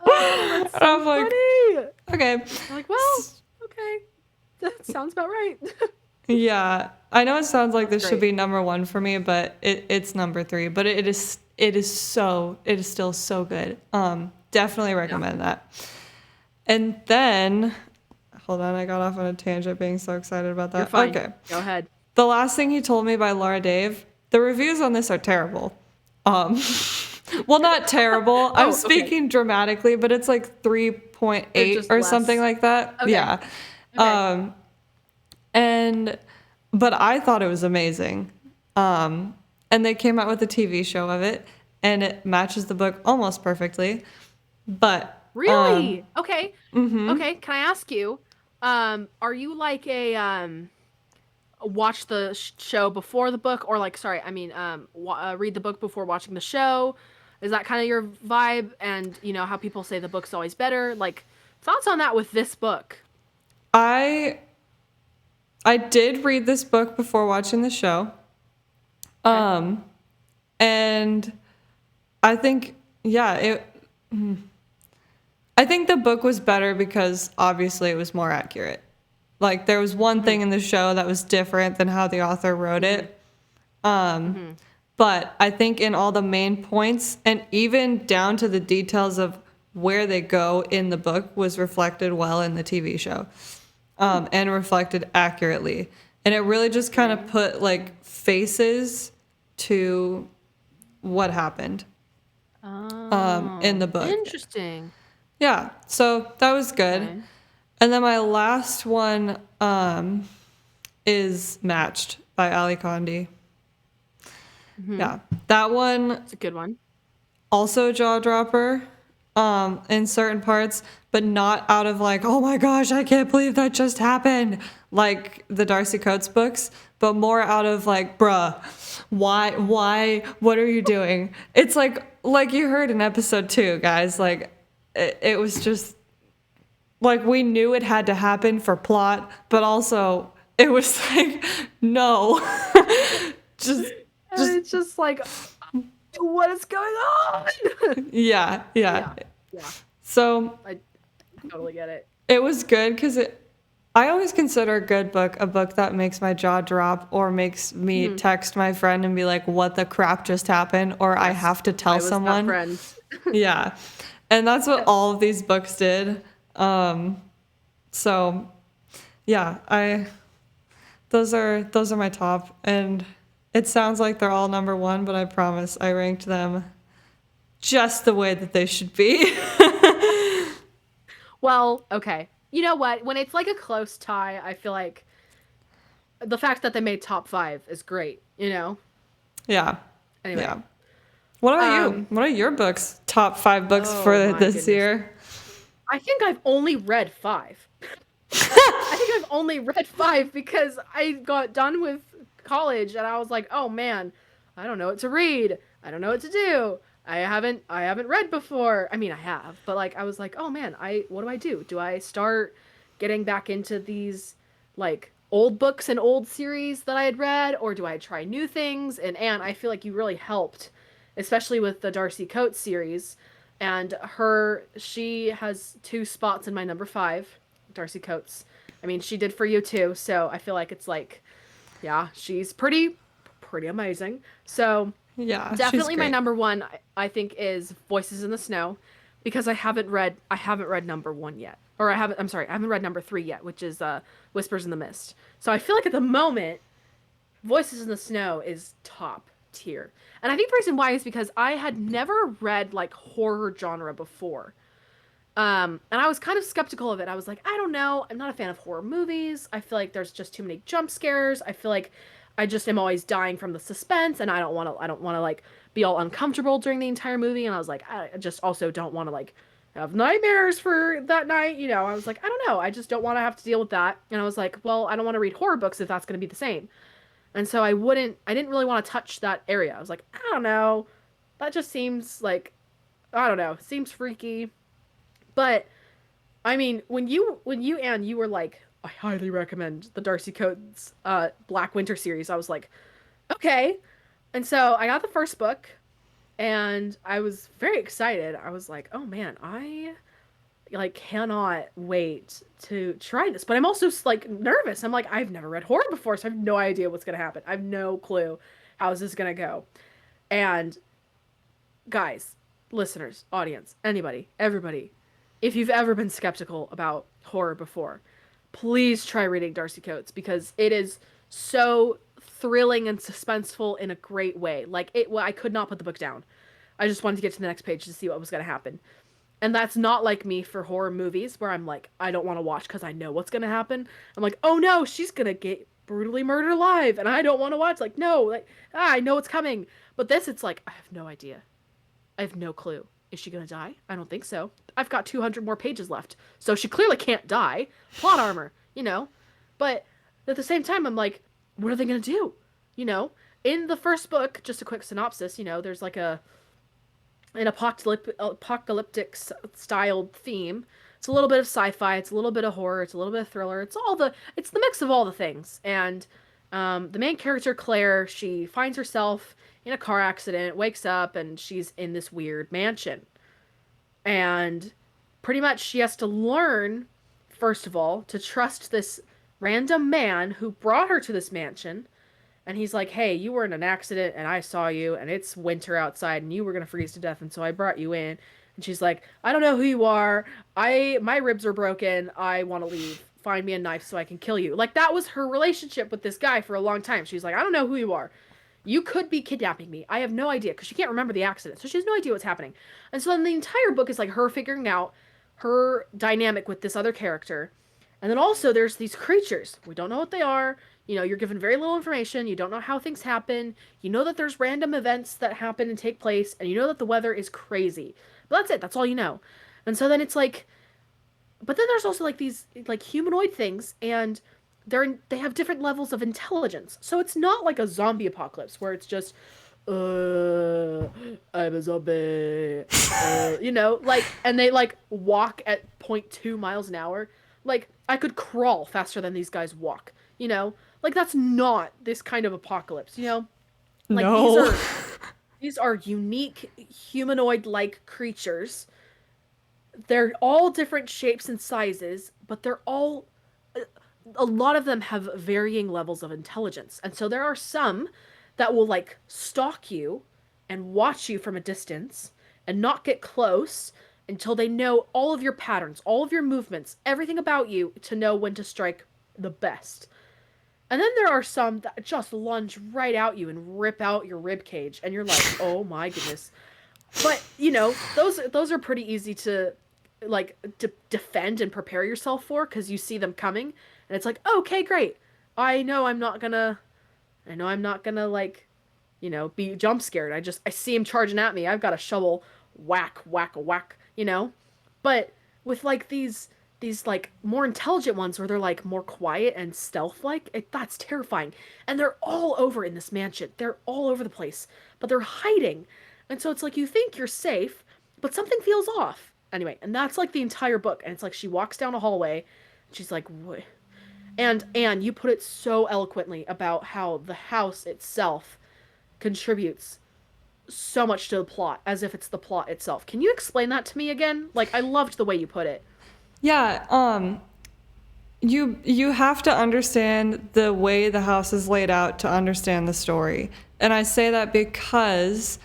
Oh, that's And so I'm like, funny. okay. You're like, well, okay, that sounds about right. Yeah, I know it sounds like That's this should great. be number one for me, but it's number three. But it is still so good. Definitely Yeah, recommend that. And then, hold on, I got off on a tangent being so excited about you're that. fine. Okay, Go ahead. The Last Thing He Told Me by Laura Dave. The reviews on this are terrible. Um, well, not terrible. I'm Oh, okay. speaking dramatically, but it's like They're 3.8 just or something less. like that. Okay. Yeah. Okay. And but I thought it was amazing. And they came out with a TV show of it, and it matches the book almost perfectly. But Really? Okay. Okay. Can I ask you? Are you like a watch the show before the book, or like, sorry, I mean, read the book before watching the show? Is that kind of your vibe? And you know how people say the book's always better. Like, thoughts on that with this book? I I did read this book before watching the show. Okay. Um, and I think, yeah, I think the book was better because obviously it was more accurate. Like there was one Mm-hmm. thing in the show that was different than how the author wrote Mm-hmm. it. Um, Mm-hmm. but I think in all the main points and even down to the details of where they go in the book was reflected well in the TV show, and reflected accurately. And it really just kind of put like faces to what happened in Oh, the book. interesting. Yeah, so that was good. Okay. And then my last one is Matched by Ali Condi. Mm-hmm. Yeah, that one It's a good one. also jaw dropper in certain parts, but not out of like, oh my gosh, I can't believe that just happened, like the Darcy Coates books, but more out of like, bruh, why, what are you doing? It's like you heard in episode 2, guys, like it was just like we knew it had to happen for plot, but also it was like, no, just, And just, it's just like, what is going on? yeah, yeah. Yeah. Yeah. So I totally get it. it was good because I always consider a good book a book that makes my jaw drop or makes me Hmm. text my friend and be like, what the crap just happened? Or I Yes, have to tell I was that someone. friend. Yeah. And that's what all of these books did. So yeah, those are my top. And it sounds like they're all number one, but I promise I ranked them just the way that they should be. Well, okay. You know what? When it's like a close tie, I feel like the fact that they made top five is great, you know? Yeah. Anyway. Yeah. What about you? Um, What are your books? Top 5 books oh for my this goodness. year? I think I've only read five. I think I've only read five because I got done with college and I was like, oh man, I don't know what to read. I don't know what to do. I haven't read before. I mean I have, but like I was like, oh man, I what do I do? Do I start getting back into these like old books and old series that I had read, or do I try new things? And Anne, I feel like you really helped, especially with the Darcy Coates series. And she has two spots in my number five, Darcy Coates. I mean, she did for you too, so I feel like it's like, yeah, she's pretty amazing. So Yeah, she's definitely my great. number one, I think, is Voices in the Snow, because I haven't read number one yet, or I haven't read number three yet, which is Whispers in the Mist. So I feel like at the moment, Voices in the Snow is top tier. And I think the reason why is because I had never read like horror genre before. And I was kind of skeptical of it. I was like, I don't know. I'm not a fan of horror movies. I feel like there's just too many jump scares. I feel like I just am always dying from the suspense, and I don't want to like be all uncomfortable during the entire movie. And I was like, I just also don't want to like have nightmares for that night. You know, I was like, I don't know. I just don't want to have to deal with that. And I was like, well, I don't want to read horror books if that's going to be the same. And so I didn't really want to touch that area. I was like, I don't know. That just seems like, I don't know, seems freaky. But I mean, when you and you were like, I highly recommend the Darcy Coates Black Winter series, I was like, okay. And so I got the first book and I was very excited. I was like, oh man, I like cannot wait to try this. But I'm also like nervous. I'm like, I've never read horror before, so I have no idea what's gonna happen. I have no clue how is this gonna go. And guys, listeners, audience, anybody, everybody, if you've ever been skeptical about horror before, please try reading Darcy Coates because it is so thrilling and suspenseful in a great way. Like it, well, I could not put the book down. I just wanted to get to the next page to see what was going to happen. And that's not like me for horror movies where I'm like, I don't want to watch because I know what's going to happen. I'm like, oh no, she's going to get brutally murdered alive and I don't want to watch. Like, no, like, I know what's coming. But this, it's like, I have no idea. I have no clue. Is she gonna die? I don't think so. I've got 200 more pages left, so she clearly can't die. Plot armor, you know. But at the same time, I'm like, what are they going to do? You know, in the first book, just a quick synopsis, there's like an apocalyptic styled theme. It's a little bit of sci-fi, it's a little bit of horror, it's a little bit of thriller. It's the mix of all the things. And the main character Claire, she finds herself in a car accident, wakes up, and she's in this weird mansion. And pretty much she has to learn, first of all, to trust this random man who brought her to this mansion. And he's like, hey, you were in an accident and I saw you and it's winter outside and you were going to freeze to death. And so I brought you in. And she's like, I don't know who you are. My ribs are broken. I want to leave. Find me a knife so I can kill you. Like, that was her relationship with this guy for a long time. She's like, I don't know who you are. You could be kidnapping me. I have no idea, because she can't remember the accident. So she has no idea what's happening. And so then the entire book is like her figuring out her dynamic with this other character. And then also there's these creatures. We don't know what they are. You're given very little information. You don't know how things happen. You know that there's random events that happen and take place, and you know that the weather is crazy. But that's it. That's all you know. And so then it's like, but then there's also like these like humanoid things, and they have different levels of intelligence. So it's not like a zombie apocalypse where it's just I'm a zombie. Like, and they like walk at 0.2 miles an hour. Like, I could crawl faster than these guys walk, Like, that's not this kind of apocalypse, Like, No. these are unique humanoid-like creatures. They're all different shapes and sizes, but they're all a lot of them have varying levels of intelligence. And so there are some that will like stalk you and watch you from a distance and not get close until they know all of your patterns, all of your movements, everything about you to know when to strike the best. And then there are some that just lunge right at you and rip out your rib cage, and you're like, "Oh my goodness!" But those are pretty easy to like defend and prepare yourself for, because you see them coming, and it's like, "Okay, great. I know I'm not gonna. I know I'm not gonna like, be jump scared. I see him charging at me. I've got a shovel. Whack, whack, whack. But with like these like more intelligent ones where they're like more quiet and stealth like, that's terrifying. And they're all over in this mansion. They're all over the place, but they're hiding. And so it's like you think you're safe, but something feels off. Anyway, and that's like the entire book. And it's like she walks down a hallway, and she's like, what? And Anne, you put it so eloquently about how the house itself contributes so much to the plot, as if it's the plot itself. Can you explain that to me again? Like, I loved the way you put it. Yeah, you have to understand the way the house is laid out to understand the story. And I say that because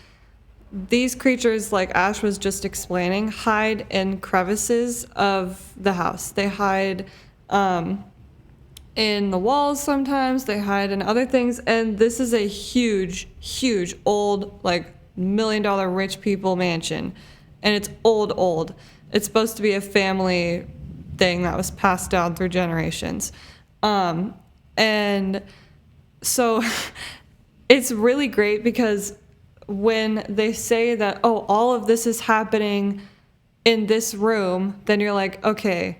these creatures, like Ash was just explaining, hide in crevices of the house. They hide in the walls sometimes, they hide in other things, and this is a huge, huge, old, like, $1 million rich people mansion. And it's old. It's supposed to be a family thing that was passed down through generations. And so it's really great because when they say that, oh, all of this is happening in this room, then you're like, okay,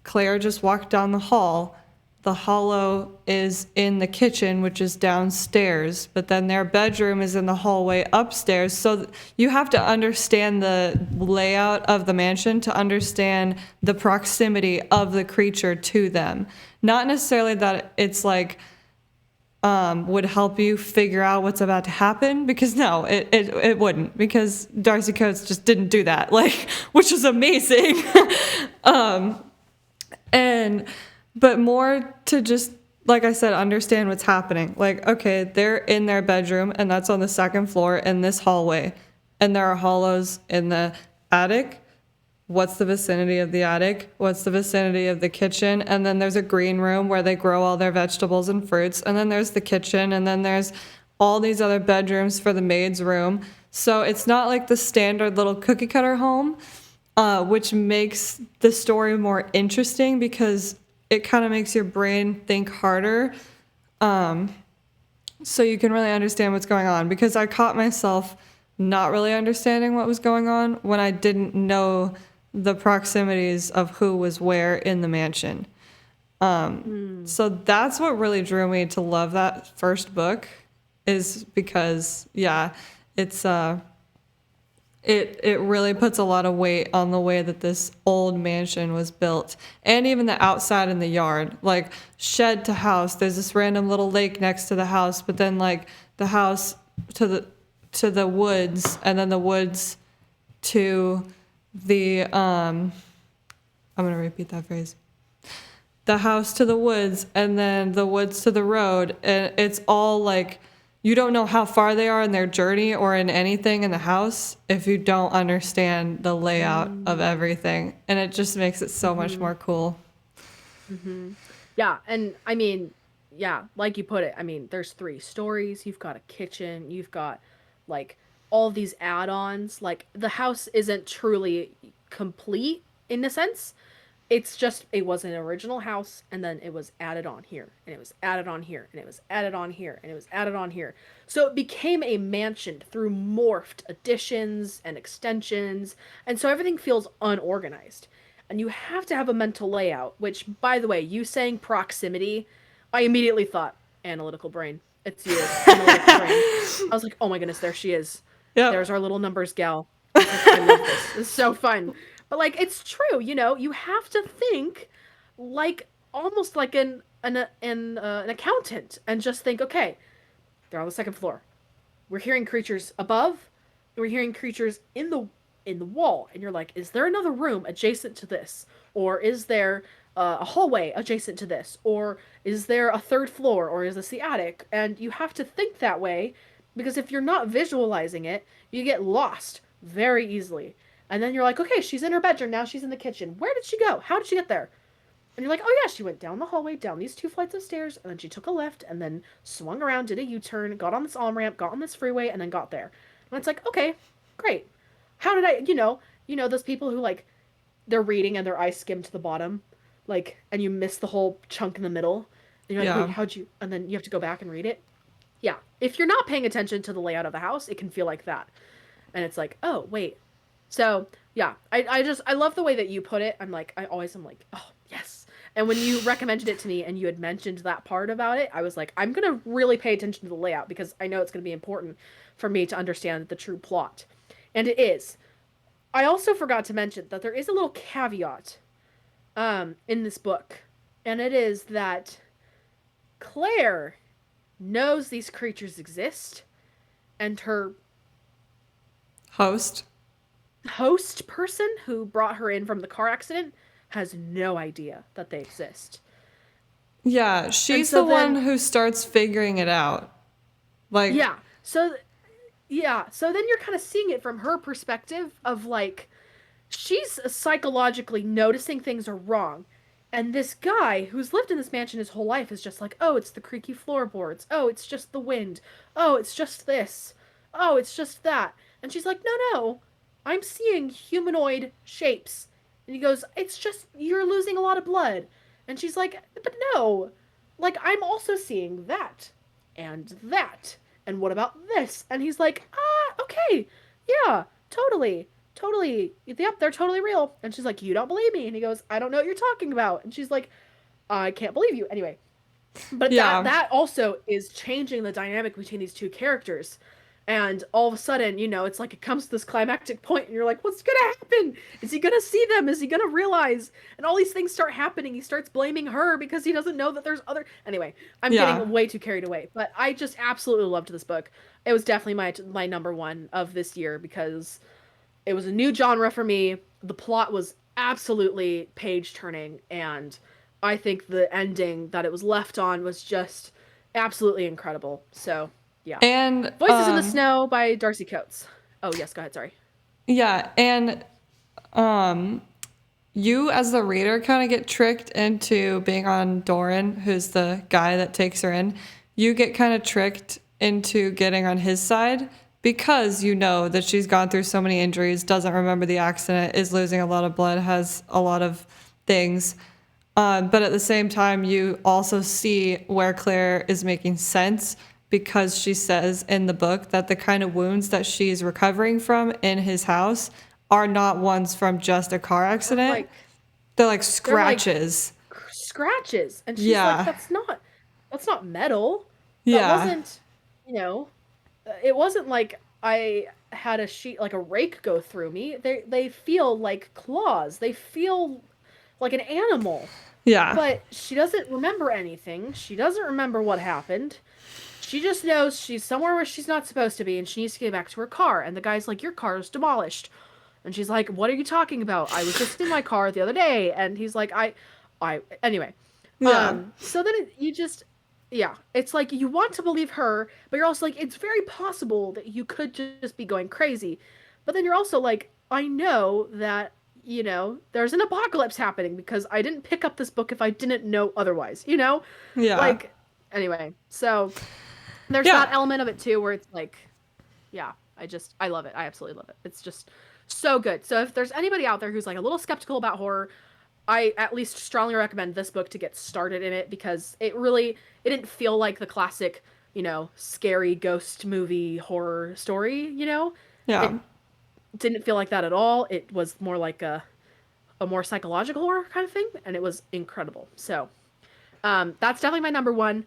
Claire just walked down the hall. The hollow is in the kitchen, which is downstairs, but then their bedroom is in the hallway upstairs. So you have to understand the layout of the mansion to understand the proximity of the creature to them. Not necessarily that it's like would help you figure out what's about to happen, because no, it wouldn't, because Darcy Coates just didn't do that, like, which is amazing. But more to just, like I said, understand what's happening. Like, okay, they're in their bedroom, and that's on the second floor in this hallway. And there are hollows in the attic. What's the vicinity of the attic? What's the vicinity of the kitchen? And then there's a green room where they grow all their vegetables and fruits. And then there's the kitchen. And then there's all these other bedrooms for the maid's room. So it's not like the standard little cookie cutter home, which makes the story more interesting because it kind of makes your brain think harder, so you can really understand what's going on. Because I caught myself not really understanding what was going on when I didn't know the proximities of who was where in the mansion. Mm. So that's what really drew me to love that first book, is because yeah, it's it really puts a lot of weight on the way that this old mansion was built, and even the outside in the yard, like shed to house. There's this random little lake next to the house, but then like the house to the woods, and then the woods to the I'm gonna repeat that phrase. The house to the woods, and then the woods to the road, and it's all like you don't know how far they are in their journey or in anything in the house if you don't understand the layout of Mm. everything, and it just makes it so much Mhm. more cool. Mhm. Yeah, and I mean, yeah, like you put it, I mean, there's three stories. You've got a kitchen, you've got like all these add-ons. Like the house isn't truly complete in a sense. It's just it was an original house and then it was added on here and it was added on here and it was added on here and it was added on here. So it became a mansion through morphed additions and extensions, and so everything feels unorganized. And you have to have a mental layout, which by the way, you saying proximity, I immediately thought analytical brain. It's you, analytical brain. I was like, "Oh my goodness, there she is. There's Yep. our little numbers gal." I was like, "I love this. This is so fun." But like it's true, you have to think like almost like an accountant and just think, okay, they're on the second floor. We're hearing creatures above, and we're hearing creatures in the wall, and you're like, is there another room adjacent to this, or is there a hallway adjacent to this, or is there a third floor, or is this the attic? And you have to think that way because if you're not visualizing it, you get lost very easily. And then you're like, okay, she's in her bedroom now. She's in the kitchen. Where did she go? How did she get there? And you're like, oh yeah, she went down the hallway, down these two flights of stairs, and then she took a left, and then swung around, did a U-turn, got on this on ramp, got on this freeway, and then got there. And it's like, okay, great. How did I, those people who like they're reading and their eyes skim to the bottom, like, and you miss the whole chunk in the middle, and you're like, wait, Yeah. how'd you? And then you have to go back and read it. Yeah, if you're not paying attention to the layout of the house, it can feel like that, and it's like, oh wait. So yeah, I love the way that you put it. I always am like, oh yes. And when you recommended it to me and you had mentioned that part about it, I was like, I'm gonna really pay attention to the layout because I know it's gonna be important for me to understand the true plot. And it is. I also forgot to mention that there is a little caveat in this book, and it is that Claire knows these creatures exist, and her Host. host person who brought her in from the car accident has no idea that they exist. Yeah, And she's so the one then, who starts figuring it out. Like, yeah. So then you're kind of seeing it from her perspective of like she's psychologically noticing things are wrong. And this guy who's lived in this mansion his whole life is just like, "Oh, it's the creaky floorboards. Oh, it's just the wind. Oh, it's just this. Oh, it's just that." And she's like, "No, no. I'm seeing humanoid shapes." And he goes, "It's just you're losing a lot of blood." And she's like, "But no. Like I'm also seeing that and that. And what about this?" And he's like, okay. Yeah, totally. Totally. Yep, they're totally real." And she's like, "You don't believe me." And he goes, "I don't know what you're talking about." And she's like, "I can't believe you." Anyway, but that yeah, that also is changing the dynamic between these two characters. And all of a sudden, it's like it comes to this climactic point, and you're like, what's gonna happen? Is he gonna see them? Is he gonna realize? And all these things start happening. He starts blaming her because he doesn't know that there's other. Anyway, I'm yeah. getting way too carried away, but I just absolutely loved this book. It was definitely my number one of this year because it was a new genre for me. The plot was absolutely page turning, and I think the ending that it was left on was just absolutely incredible. So, yeah. And Voices in the Snow by Darcy Coates. Oh, yes, go ahead, sorry. yeah, and you as the reader kind of get tricked into being on Doran, who's the guy that takes her in. You get kind of tricked into getting on his side because you know that she's gone through so many injuries, doesn't remember the accident, is losing a lot of blood, has a lot of things. But at the same time, you also see where Claire is making sense because she says in the book that the kind of wounds that she's recovering from in his house are not ones from just a car They're accident. like They're like they're like scratches. scratches. And she's like, Yeah. that's not metal. That Yeah. wasn't, you know, it wasn't like I had a sheet like a rake go through me. They feel like claws. They feel like an animal. Yeah. But she doesn't remember anything. She doesn't remember what happened. She just knows she's somewhere where she's not supposed to be and she needs to get back to her car. And the guy's like, "Your car is demolished." And she's like, "What are you talking about? I was just in my car the other day." And he's like, anyway. Yeah. So then you just, yeah, it's like you want to believe her, but you're also like, it's very possible that you could just be going crazy. But then you're also like, I know that, there's an apocalypse happening because I didn't pick up this book if I didn't know otherwise, Yeah. Like, anyway, so there's that Yeah. element of it too where it's like, yeah, I love it. I absolutely love it. It's just so good. So if there's anybody out there who's like a little skeptical about horror, I at least strongly recommend this book to get started in it because it didn't feel like the classic, scary ghost movie horror story, Yeah. It didn't feel like that at all. It was more like a more psychological horror kind of thing, and it was incredible. So, that's definitely my number one.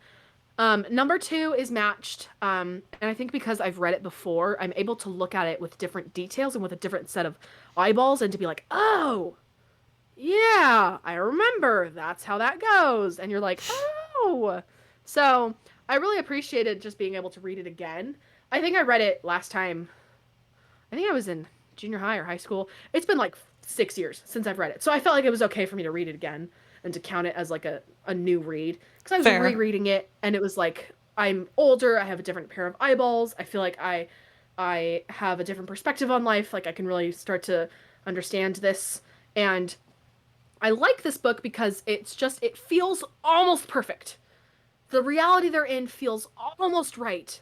Number two is Matched. And I think because I've read it before, I'm able to look at it with different details and with a different set of eyeballs and to be like, oh, yeah, I remember. That's how that goes. And you're like, oh. So I really appreciated just being able to read it again. I think I read it last time. I think I was in junior high or high school. It's been like 6 years since I've read it. So I felt like it was okay for me to read it again and to count it as like a new read. Because I was Fair. rereading it and it was like, I'm older. I have a different pair of eyeballs. I feel like I have a different perspective on life. Like I can really start to understand this. And I like this book because it feels almost perfect. The reality they're in feels almost right.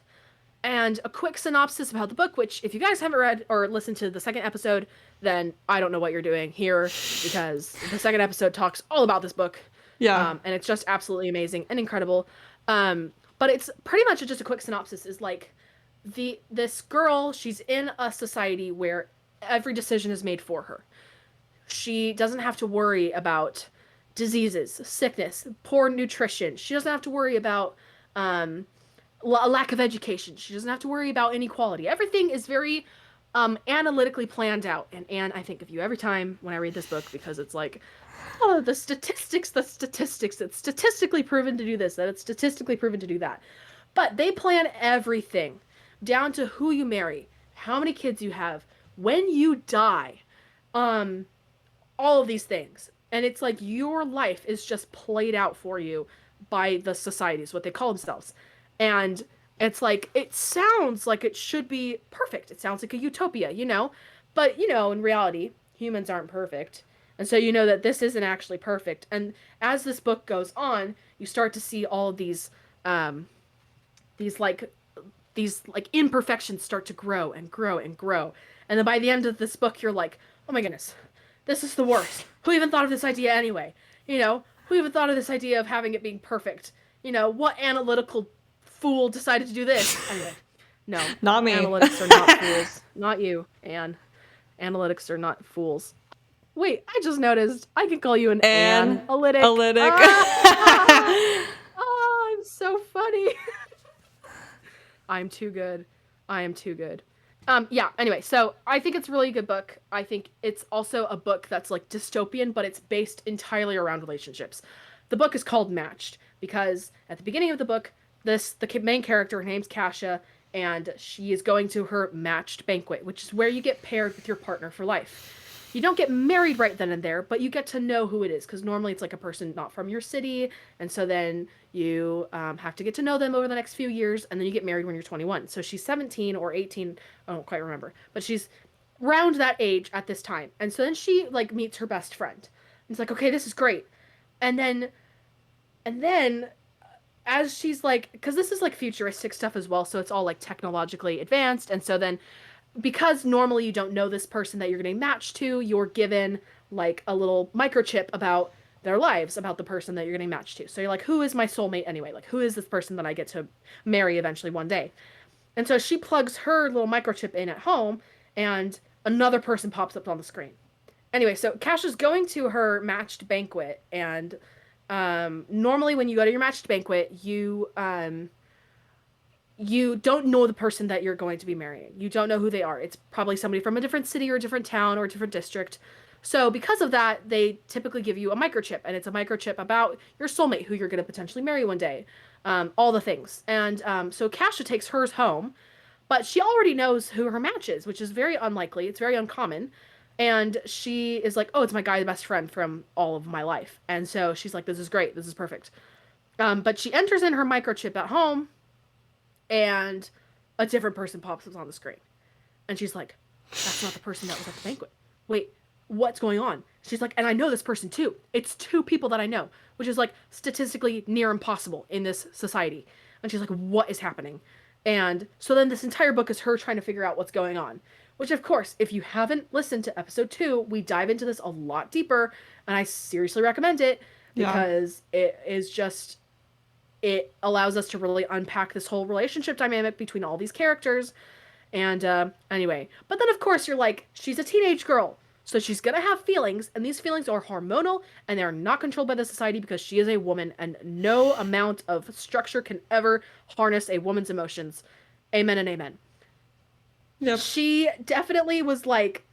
And a quick synopsis about the book, which if you guys haven't read or listened to the second episode, then I don't know what you're doing here because the second episode talks all about this book. Yeah. And it's just absolutely amazing and incredible. But it's pretty much just a quick synopsis is like this girl, she's in a society where every decision is made for her. She doesn't have to worry about diseases, sickness, poor nutrition. She doesn't have to worry about a lack of education. She doesn't have to worry about inequality. Everything is very analytically planned out. And Anne, I think of you every time when I read this book because it's like, oh, the statistics. It's statistically proven to do this, that it's statistically proven to do that. But they plan everything down to who you marry, how many kids you have, when you die. Um, all of these things. And it's like your life is just played out for you by the societies, what they call themselves. And it's like, it sounds like it should be perfect. It sounds like a utopia, But, in reality, humans aren't perfect. And so you know that this isn't actually perfect. And as this book goes on, you start to see all of these like these like imperfections start to grow and grow and grow. And then by the end of this book, you're like, oh my goodness, this is the worst. Who even thought of this idea anyway? Who even thought of this idea of having it being perfect? What analytical fool decided to do this? Anyway, no. Not me. Analytics are not fools. Not you, Anne. Analytics are not fools. Wait, I just noticed I can call you an analytic. Analytic. Oh, I'm so funny. I'm too good. I am too good. Yeah, anyway, so I think it's a really good book. I think it's also a book that's like dystopian, but it's based entirely around relationships. The book is called Matched because at the beginning of the book, the main character, her name's Kasha, and she is going to her matched banquet, which is where you get paired with your partner for life. You don't get married right then and there, but you get to know who it is because normally it's like a person not from your city, and so then you have to get to know them over the next few years, and then you get married when you're 21. So she's 17 or 18, I don't quite remember, but she's around that age at this time, and so then she like meets her best friend. And it's like, okay, this is great, and then as she's like, because this is like futuristic stuff as well, so it's all like technologically advanced, and so then because normally you don't know this person that you're getting matched to, you're given like a little microchip about their lives, about the person that you're getting matched to. So you're like, who is my soulmate anyway? Like, who is this person that I get to marry eventually one day? And so she plugs her little microchip in at home, and another person pops up on the screen. Anyway, so Cash is going to her matched banquet, and Normally when you go to your matched banquet, you don't know the person that you're going to be marrying. You don't know who they are. It's probably somebody from a different city or a different town or a different district. So because of that, they typically give you a microchip, and it's a microchip about your soulmate, who you're going to potentially marry one day, all the things. And so Kasha takes hers home, but she already knows who her match is, which is very unlikely. It's very uncommon. And she is like, "Oh, it's my guy best friend from all of my life." And so she's like, "This is great. This is perfect." But she enters in her microchip at home, and a different person pops up on the screen. And she's like, "That's not the person that was at the banquet. Wait, what's going on?" She's like, "And I know this person too. It's two people that I know," which is like statistically near impossible in this society. And she's like, "What is happening?" And so then this entire book is her trying to figure out what's going on. Which, of course, if you haven't listened to episode 2, we dive into this a lot deeper, and I seriously recommend it Yeah. because it allows us to really unpack this whole relationship dynamic between all these characters. And anyway, but then of course you're like, she's a teenage girl, so she's gonna have feelings, and these feelings are hormonal, and they're not controlled by the society because she is a woman, and no amount of structure can ever harness a woman's emotions. Amen and amen. Yep. She definitely was like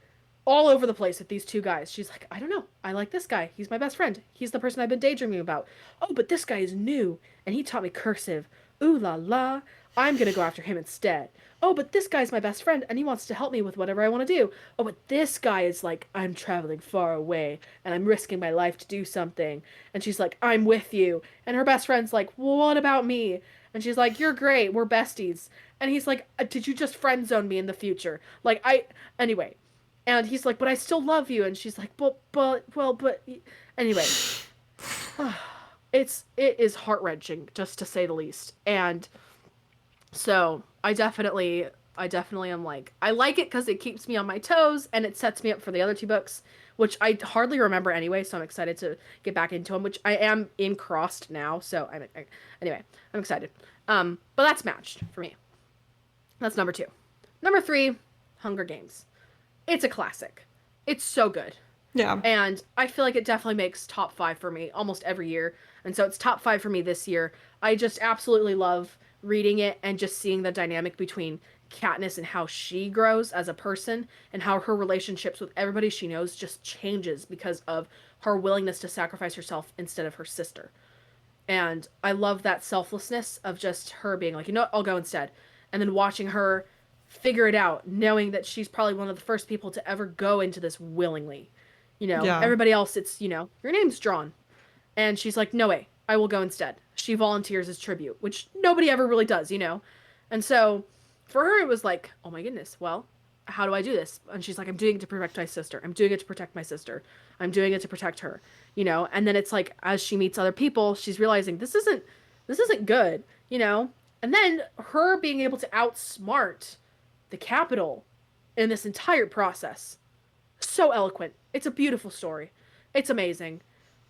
all over the place with these two guys. She's like, "I don't know. I like this guy. He's my best friend. He's the person I've been daydreaming about. Oh, but this guy is new, and he taught me cursive. Ooh la la. I'm gonna go after him instead. Oh, but this guy's my best friend, and he wants to help me with whatever I want to do. Oh, but this guy is like, I'm traveling far away, and I'm risking my life to do something." And she's like, "I'm with you." And her best friend's like, "Well, what about me?" And she's like, "You're great. We're besties." And he's like, "Did you just friend zone me in the future?" Like, anyway. And he's like, "But I still love you." And she's like, but anyway, it is heart-wrenching, just to say the least. And so I definitely am like, I like it because it keeps me on my toes and it sets me up for the other two books, which I hardly remember anyway. So I'm excited to get back into them, which I am in crossed now. So anyway, I'm excited. But that's matched for me. That's number 2. Number 3, Hunger Games. It's a classic. It's so good. Yeah. And I feel like it definitely makes top 5 for me almost every year. And so it's top 5 for me this year. I just absolutely love reading it and just seeing the dynamic between Katniss and how she grows as a person and how her relationships with everybody she knows just changes because of her willingness to sacrifice herself instead of her sister. And I love that selflessness of just her being like, "You know what, I'll go instead." And then watching her figure it out, knowing that she's probably one of the first people to ever go into this willingly. Yeah. Everybody else, it's, your name's drawn. And she's like, "No way, I will go instead." She volunteers as tribute, which nobody ever really does. And so for her, it was like, "Oh my goodness, well, how do I do this?" And she's like, "I'm doing it to protect my sister. I'm doing it to protect my sister. I'm doing it to protect her." And then it's like, as she meets other people, she's realizing this isn't good. And then her being able to outsmart the Capitol in this entire process. So eloquent. It's a beautiful story. It's amazing.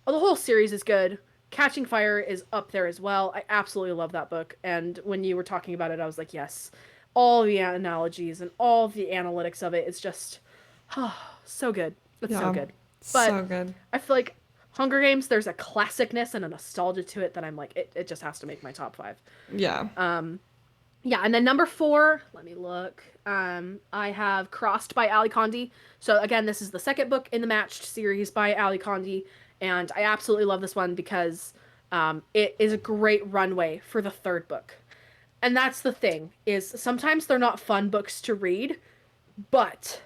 The whole series is good. Catching Fire is up there as well. I absolutely love that book. And when you were talking about it, I was like, yes. All the analogies and all the analytics of it is just so good. It's so Yeah. good. But So good. I feel like Hunger Games, there's a classicness and a nostalgia to it that I'm like, it just has to make my top 5. Yeah. Yeah, and then number 4, let me look. I have Crossed by Ali Condi. So again, this is the second book in the Matched series by Ali Condi, and I absolutely love this one because it is a great runway for the third book. And that's the thing, is sometimes they're not fun books to read, but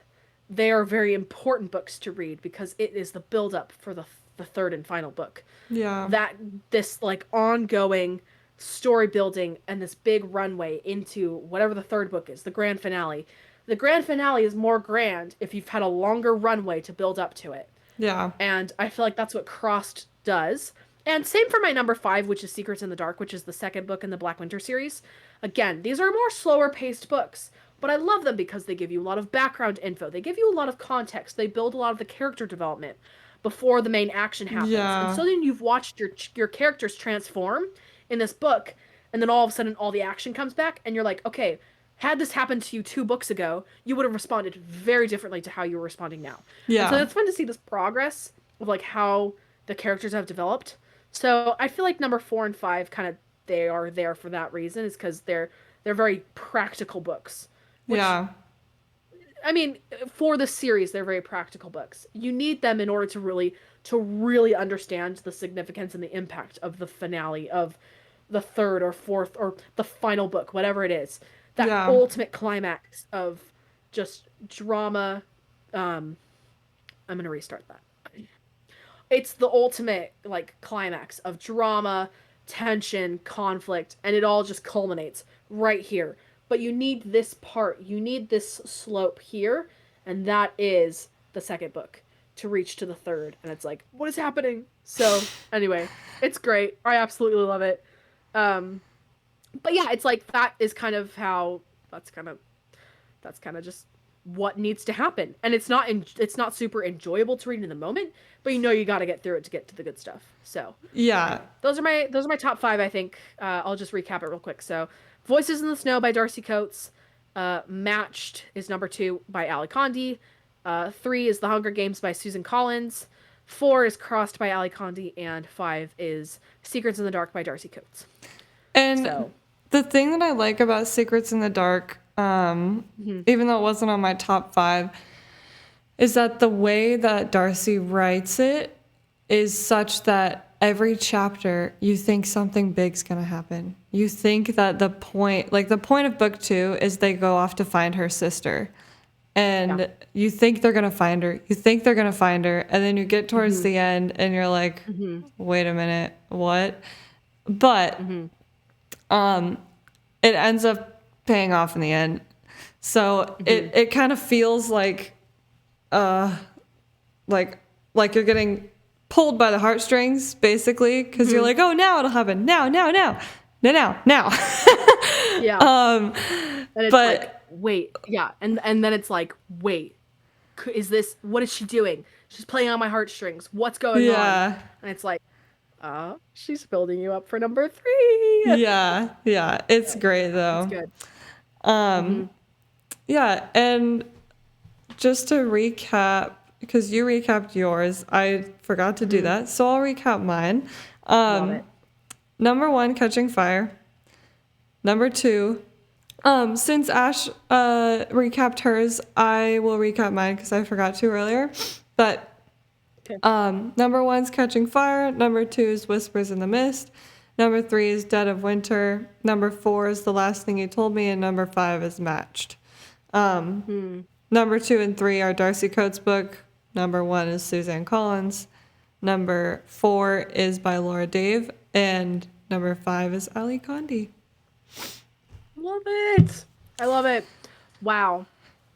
they are very important books to read because it is the build up for the third and final book. Yeah. That this like ongoing story building and this big runway into whatever the third book is, the grand finale. The grand finale is more grand if you've had a longer runway to build up to it. Yeah. And I feel like that's what Crossed does. And same for my number 5, which is Secrets in the Dark, which is the second book in the Black Winter series. Again, these are more slower paced books, but I love them because they give you a lot of background info. They give you a lot of context. They build a lot of the character development before the main action happens. And Yeah. so then you've watched your characters transform in this book, and then all of a sudden all the action comes back and you're like, "Okay, had this happened to you 2 books ago, you would have responded very differently to how you're responding now." And so Yeah. it's fun to see this progress of like how the characters have developed. So I feel like number 4 and 5 kind of they are there for that reason, is because they're very practical books, which Yeah. I mean, for the series, they're very practical books. You need them in order to really understand the significance and the impact of the finale of the third or fourth or the final book, whatever it is. That Yeah. ultimate climax of just drama. I'm gonna restart that. It's the ultimate like climax of drama, tension, conflict, and it all just culminates right here. But you need this part, you need this slope here, and that is the second book to reach to the third. And it's like, what is happening? So anyway, it's great. I absolutely love it. Um, but yeah, it's like that is kind of how that's kind of just what needs to happen, and it's not super enjoyable to read in the moment, but you got to get through it to get to the good stuff. So Yeah. anyway, those are my top five. I think I'll just recap it real quick. So Voices in the Snow by Darcy Coates, Matched is number 2 by Ali Condi, 3 is The Hunger Games by Susan Collins, 4 is Crossed by Ali Condi, and 5 is Secrets in the Dark by Darcy Coates. And So the thing that I like about Secrets in the Dark, mhm. even though it wasn't on my top 5, is that the way that Darcy writes it is such that every chapter you think something big's gonna happen. You think that the point of book 2 is they go off to find her sister. Yeah. And you think they're gonna find her. You think they're gonna find her, and then you get towards Hmm. the end and you're like, Hmm. wait a minute, what? But Hmm. it ends up paying off in the end. So Hmm. it kind of feels like like you're getting pulled by the heartstrings basically because you're Hmm. like, oh, now it'll happen, now. Yeah. um And it's like, but wait, yeah, and then it's like, wait, is this, what is she doing? She's playing on my heartstrings. What's going on? yeah, And it's like, she's building you up for number 3. yeah, it's So, great yeah, it's though. good. um Hmm. yeah, and just to recap, because you recapped yours, I forgot to do Hmm. that, so I'll recap mine. Love it. Number 1, Catching Fire. Number 2, since Ash recapped hers, I will recap mine because I forgot to earlier. But Okay. number 1's Catching Fire. Number 2 is Whispers in the Mist. Number 3 is Dead of Winter. Number 4 is The Last Thing You Told Me, and number 5 is Matched. Hmm. Number 2 and 3 are Darcy Coates' book. Number 1 is Suzanne Collins. Number 4 is by Laura Dave, and number 5 is Ali Condi. Love it. I love it. Wow.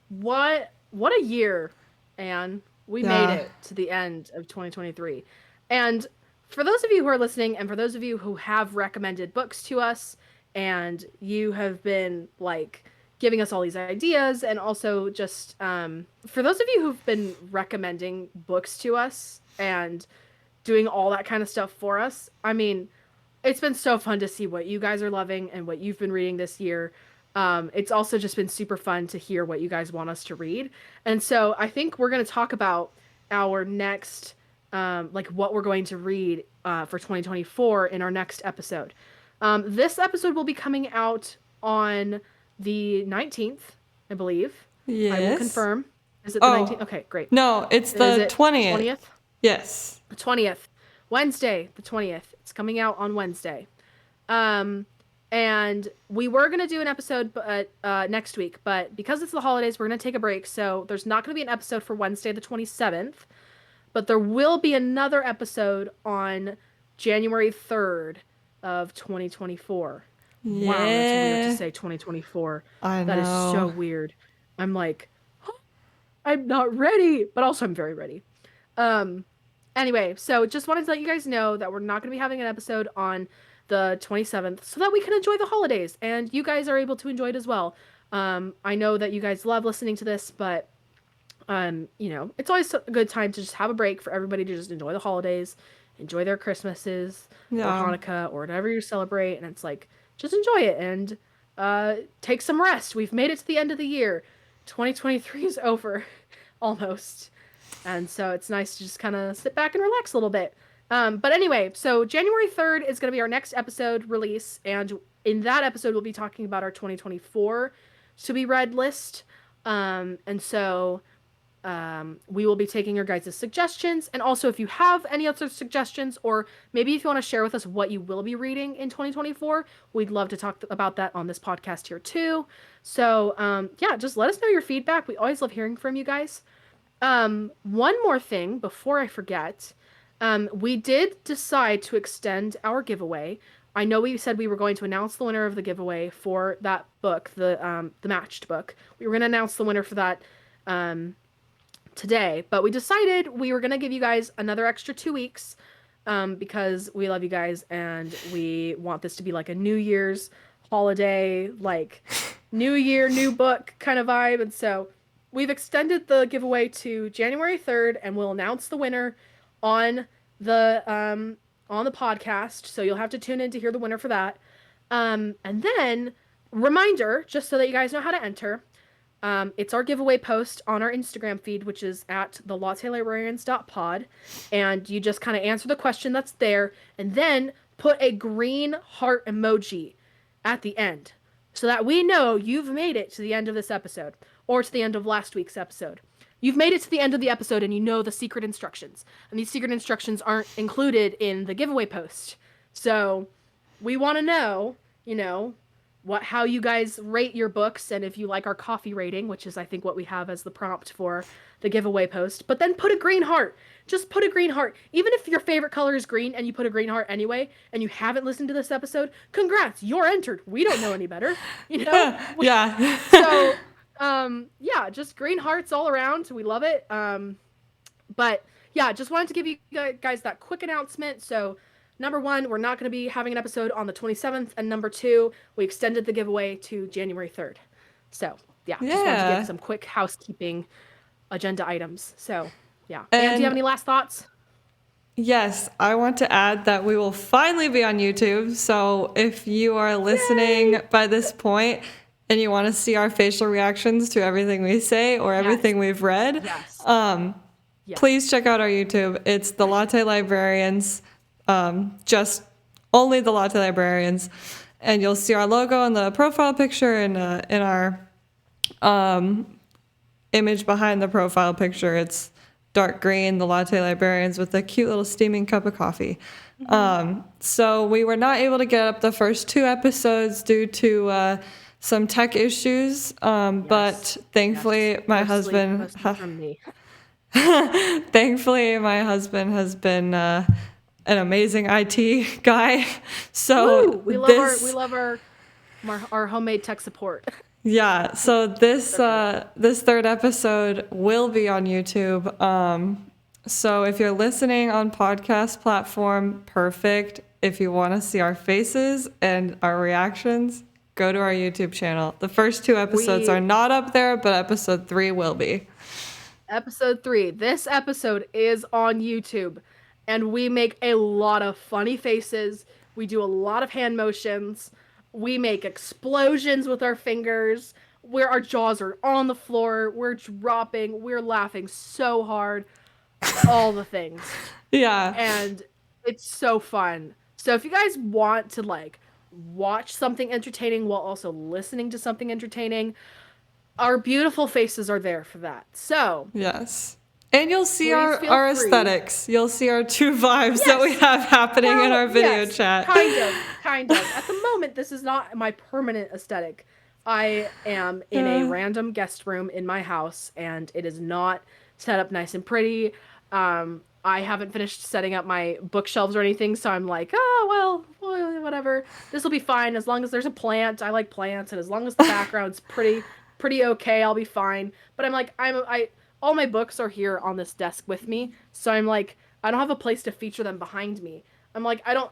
What a year, Anne. We made Yeah. it to the end of 2023. And for those of you who are listening, and for those of you who have recommended books to us, and you have been like giving us all these ideas, and also just for those of you who've been recommending books to us and doing all that kind of stuff for us, I mean, it's been so fun to see what you guys are loving and what you've been reading this year. It's also just been super fun to hear what you guys want us to read. And so I think we're going to talk about our next, like what we're going to read for 2024 in our next episode. This episode will be coming out on the 19th, I believe. I will Yes. confirm. Is it the Oh, 19th? Okay, great. no, it's Is the it the 20th. 20th? Yes. The 20th. Wednesday, the 20th. It's coming out on Wednesday. Um, and we were gonna do an episode, but next week, but because it's the holidays, we're gonna take a break. So there's not gonna be an episode for Wednesday the 27th, but there will be another episode on January 3rd of 2024. Wow, that's weird to Yeah. say 2024. I That is so know. weird. I'm like, I'm not ready, but also I'm very ready. Um, Anyway, so just wanted to let you guys know that we're not going to be having an episode on the 27th so that we can enjoy the holidays and you guys are able to enjoy it as well. I know that you guys love listening to this, but it's always a good time to just have a break for everybody to just enjoy the holidays, enjoy their Christmases or Yeah. Hanukkah or whatever you celebrate, and it's like just enjoy it and take some rest. We've made it to the end of the year. 2023 is over almost. And so it's nice to just kind of sit back and relax a little bit. But anyway, so January 3rd is going to be our next episode release. And in that episode, we'll be talking about our 2024 to be read list. And so we will be taking your guys' suggestions. And also, if you have any other suggestions, or maybe if you want to share with us what you will be reading in 2024, we'd love to talk about that on this podcast here too. So, yeah, just let us know your feedback. We always love hearing from you guys. One more thing before I forget. We did decide to extend our giveaway. I know we said we were going to announce the winner of the giveaway for that book, the matched book. We were going to announce the winner for that today, but we decided we were going to give you guys another extra 2 weeks because we love you guys and we want this to be like a New Year's holiday, like New Year, new book kind of vibe. And so we've extended the giveaway to January 3rd, and we'll announce the winner on the podcast. So you'll have to tune in to hear the winner for that. And then reminder, just so that you guys know how to enter. It's our giveaway post on our Instagram feed, which is at the lattelibrarians.pod. And you just kind of answer the question that's there, and then put a green heart emoji at the end so that we know you've made it to the end of this episode, or to the end of last week's episode. You've made it to the end of the episode and you know the secret instructions. And these secret instructions aren't included in the giveaway post. So we want to know, how you guys rate your books, and if you like our coffee rating, which is I think what we have as the prompt for the giveaway post. But then put a green heart. Just put a green heart. Even if your favorite color is green and you put a green heart anyway, and you haven't listened to this episode, congrats, you're entered. We don't know any better, Yeah. So yeah, just green hearts all around. We love it. But yeah, just wanted to give you guys that quick announcement. So number 1, we're not going to be having an episode on the 27th. And number 2, we extended the giveaway to January 3rd. So yeah, just wanted to give some quick housekeeping agenda items. So yeah. And do you have any last thoughts? Yes, I want to add that we will finally be on YouTube. So if you are listening by this point and you want to see our facial reactions to everything we say or everything we've read, please check out our YouTube. It's the Latte Librarians, just only the Latte Librarians. And you'll see our logo in the profile picture and in our image behind the profile picture. It's dark green, the Latte Librarians, with a cute little steaming cup of coffee. So we were not able to get up the first 2 episodes due to some tech issues, but thankfully my husband thankfully my husband has been an amazing IT guy. So we love our homemade tech support. Yeah, so this 3rd episode will be on YouTube. So if you're listening on podcast platform, perfect. If you want to see our faces and our reactions, go to our YouTube channel. The first 2 episodes are not up there, but episode 3 will be. Episode 3. This episode is on YouTube, and we make a lot of funny faces. We do a lot of hand motions. We make explosions with our fingers, where our jaws are on the floor. We're dropping. We're laughing so hard. All the things. Yeah. And it's so fun. So if you guys want to watch something entertaining while also listening to something entertaining, our beautiful faces are there for that. So yes. And you'll see our aesthetics. You'll see our 2 vibes that we have happening in our video chat. Kind of. At the moment, this is not my permanent aesthetic. I am in a random guest room in my house, and it is not set up nice and pretty. I haven't finished setting up my bookshelves or anything, so I'm like, oh, well, whatever. This will be fine as long as there's a plant. I like plants, and as long as the background's pretty okay, I'll be fine. But I'm like, all my books are here on this desk with me, so I'm like, I don't have a place to feature them behind me. I'm like, I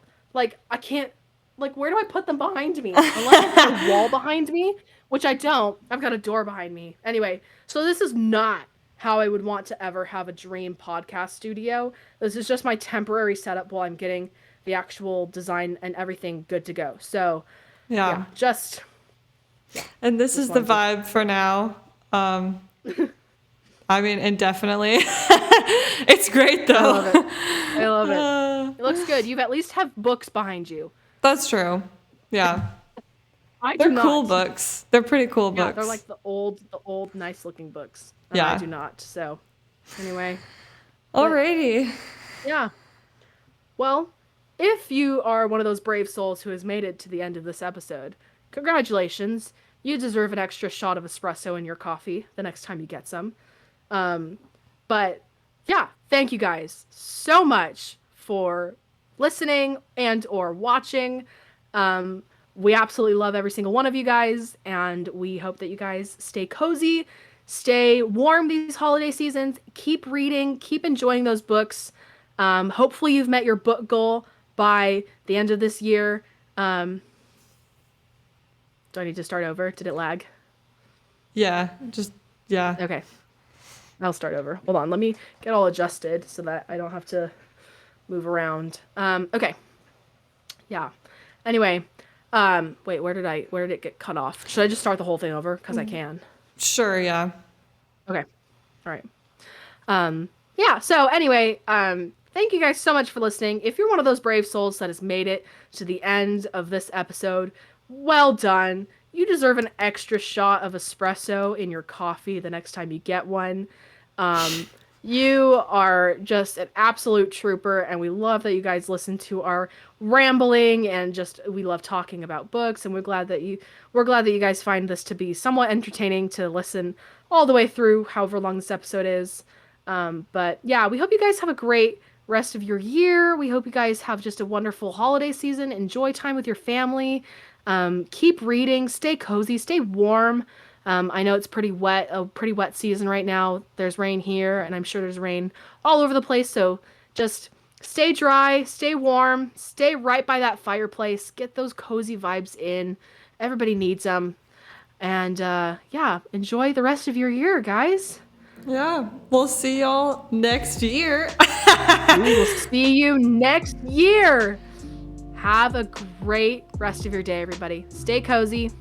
can't, where do I put them behind me? Unless I have a wall behind me, which I don't. I've got a door behind me. Anyway, so this is not how I would want to ever have a dream podcast studio. This is just my temporary setup while I'm getting the actual design and everything good to go. So, yeah. And this is the vibe for now. I mean, indefinitely. It's great, though. I love it. It looks good. You've at least have books behind you. That's true. Yeah. I do They're cool not. books. They're pretty cool Yeah, they're books. like the old, nice looking books, and I Yeah. do not. So, anyway, but Alrighty. yeah. Well, if you are one of those brave souls who has made it to the end of this episode, congratulations. You deserve an extra shot of espresso in your coffee the next time you get some. Um, but yeah, thank you guys so much for listening and or watching. Um, we absolutely love every single one of you guys, and we hope that you guys stay cozy, stay warm these holiday seasons, keep reading, keep enjoying those books. Hopefully you've met your book goal by the end of this year. Do I need to start over? Did it lag? Yeah. Yeah. Okay. I'll start over. Hold on. Let me get all adjusted so that I don't have to move around. Okay. Yeah. Anyway, wait, where did it get cut off? Should I just start the whole thing over? Because I can. Sure, yeah. Okay. All right. Yeah, so anyway, thank you guys so much for listening. If you're one of those brave souls that has made it to the end of this episode, well done. You deserve an extra shot of espresso in your coffee the next time you get one. Um, you are just an absolute trooper, and we love that you guys listen to our rambling and just we love talking about books, and we're glad that you guys find this to be somewhat entertaining to listen all the way through, however long this episode is. But yeah, we hope you guys have a great rest of your year. We hope you guys have just a wonderful holiday season. Enjoy time with your family. Keep reading, stay cozy, stay warm. I know it's a pretty wet season right now. There's rain here, and I'm sure there's rain all over the place. So just stay dry, stay warm, stay right by that fireplace. Get those cozy vibes in. Everybody needs them. And yeah, enjoy the rest of your year, guys. Yeah. We'll see y'all next year. We will see you next year. Have a great rest of your day, everybody. Stay cozy.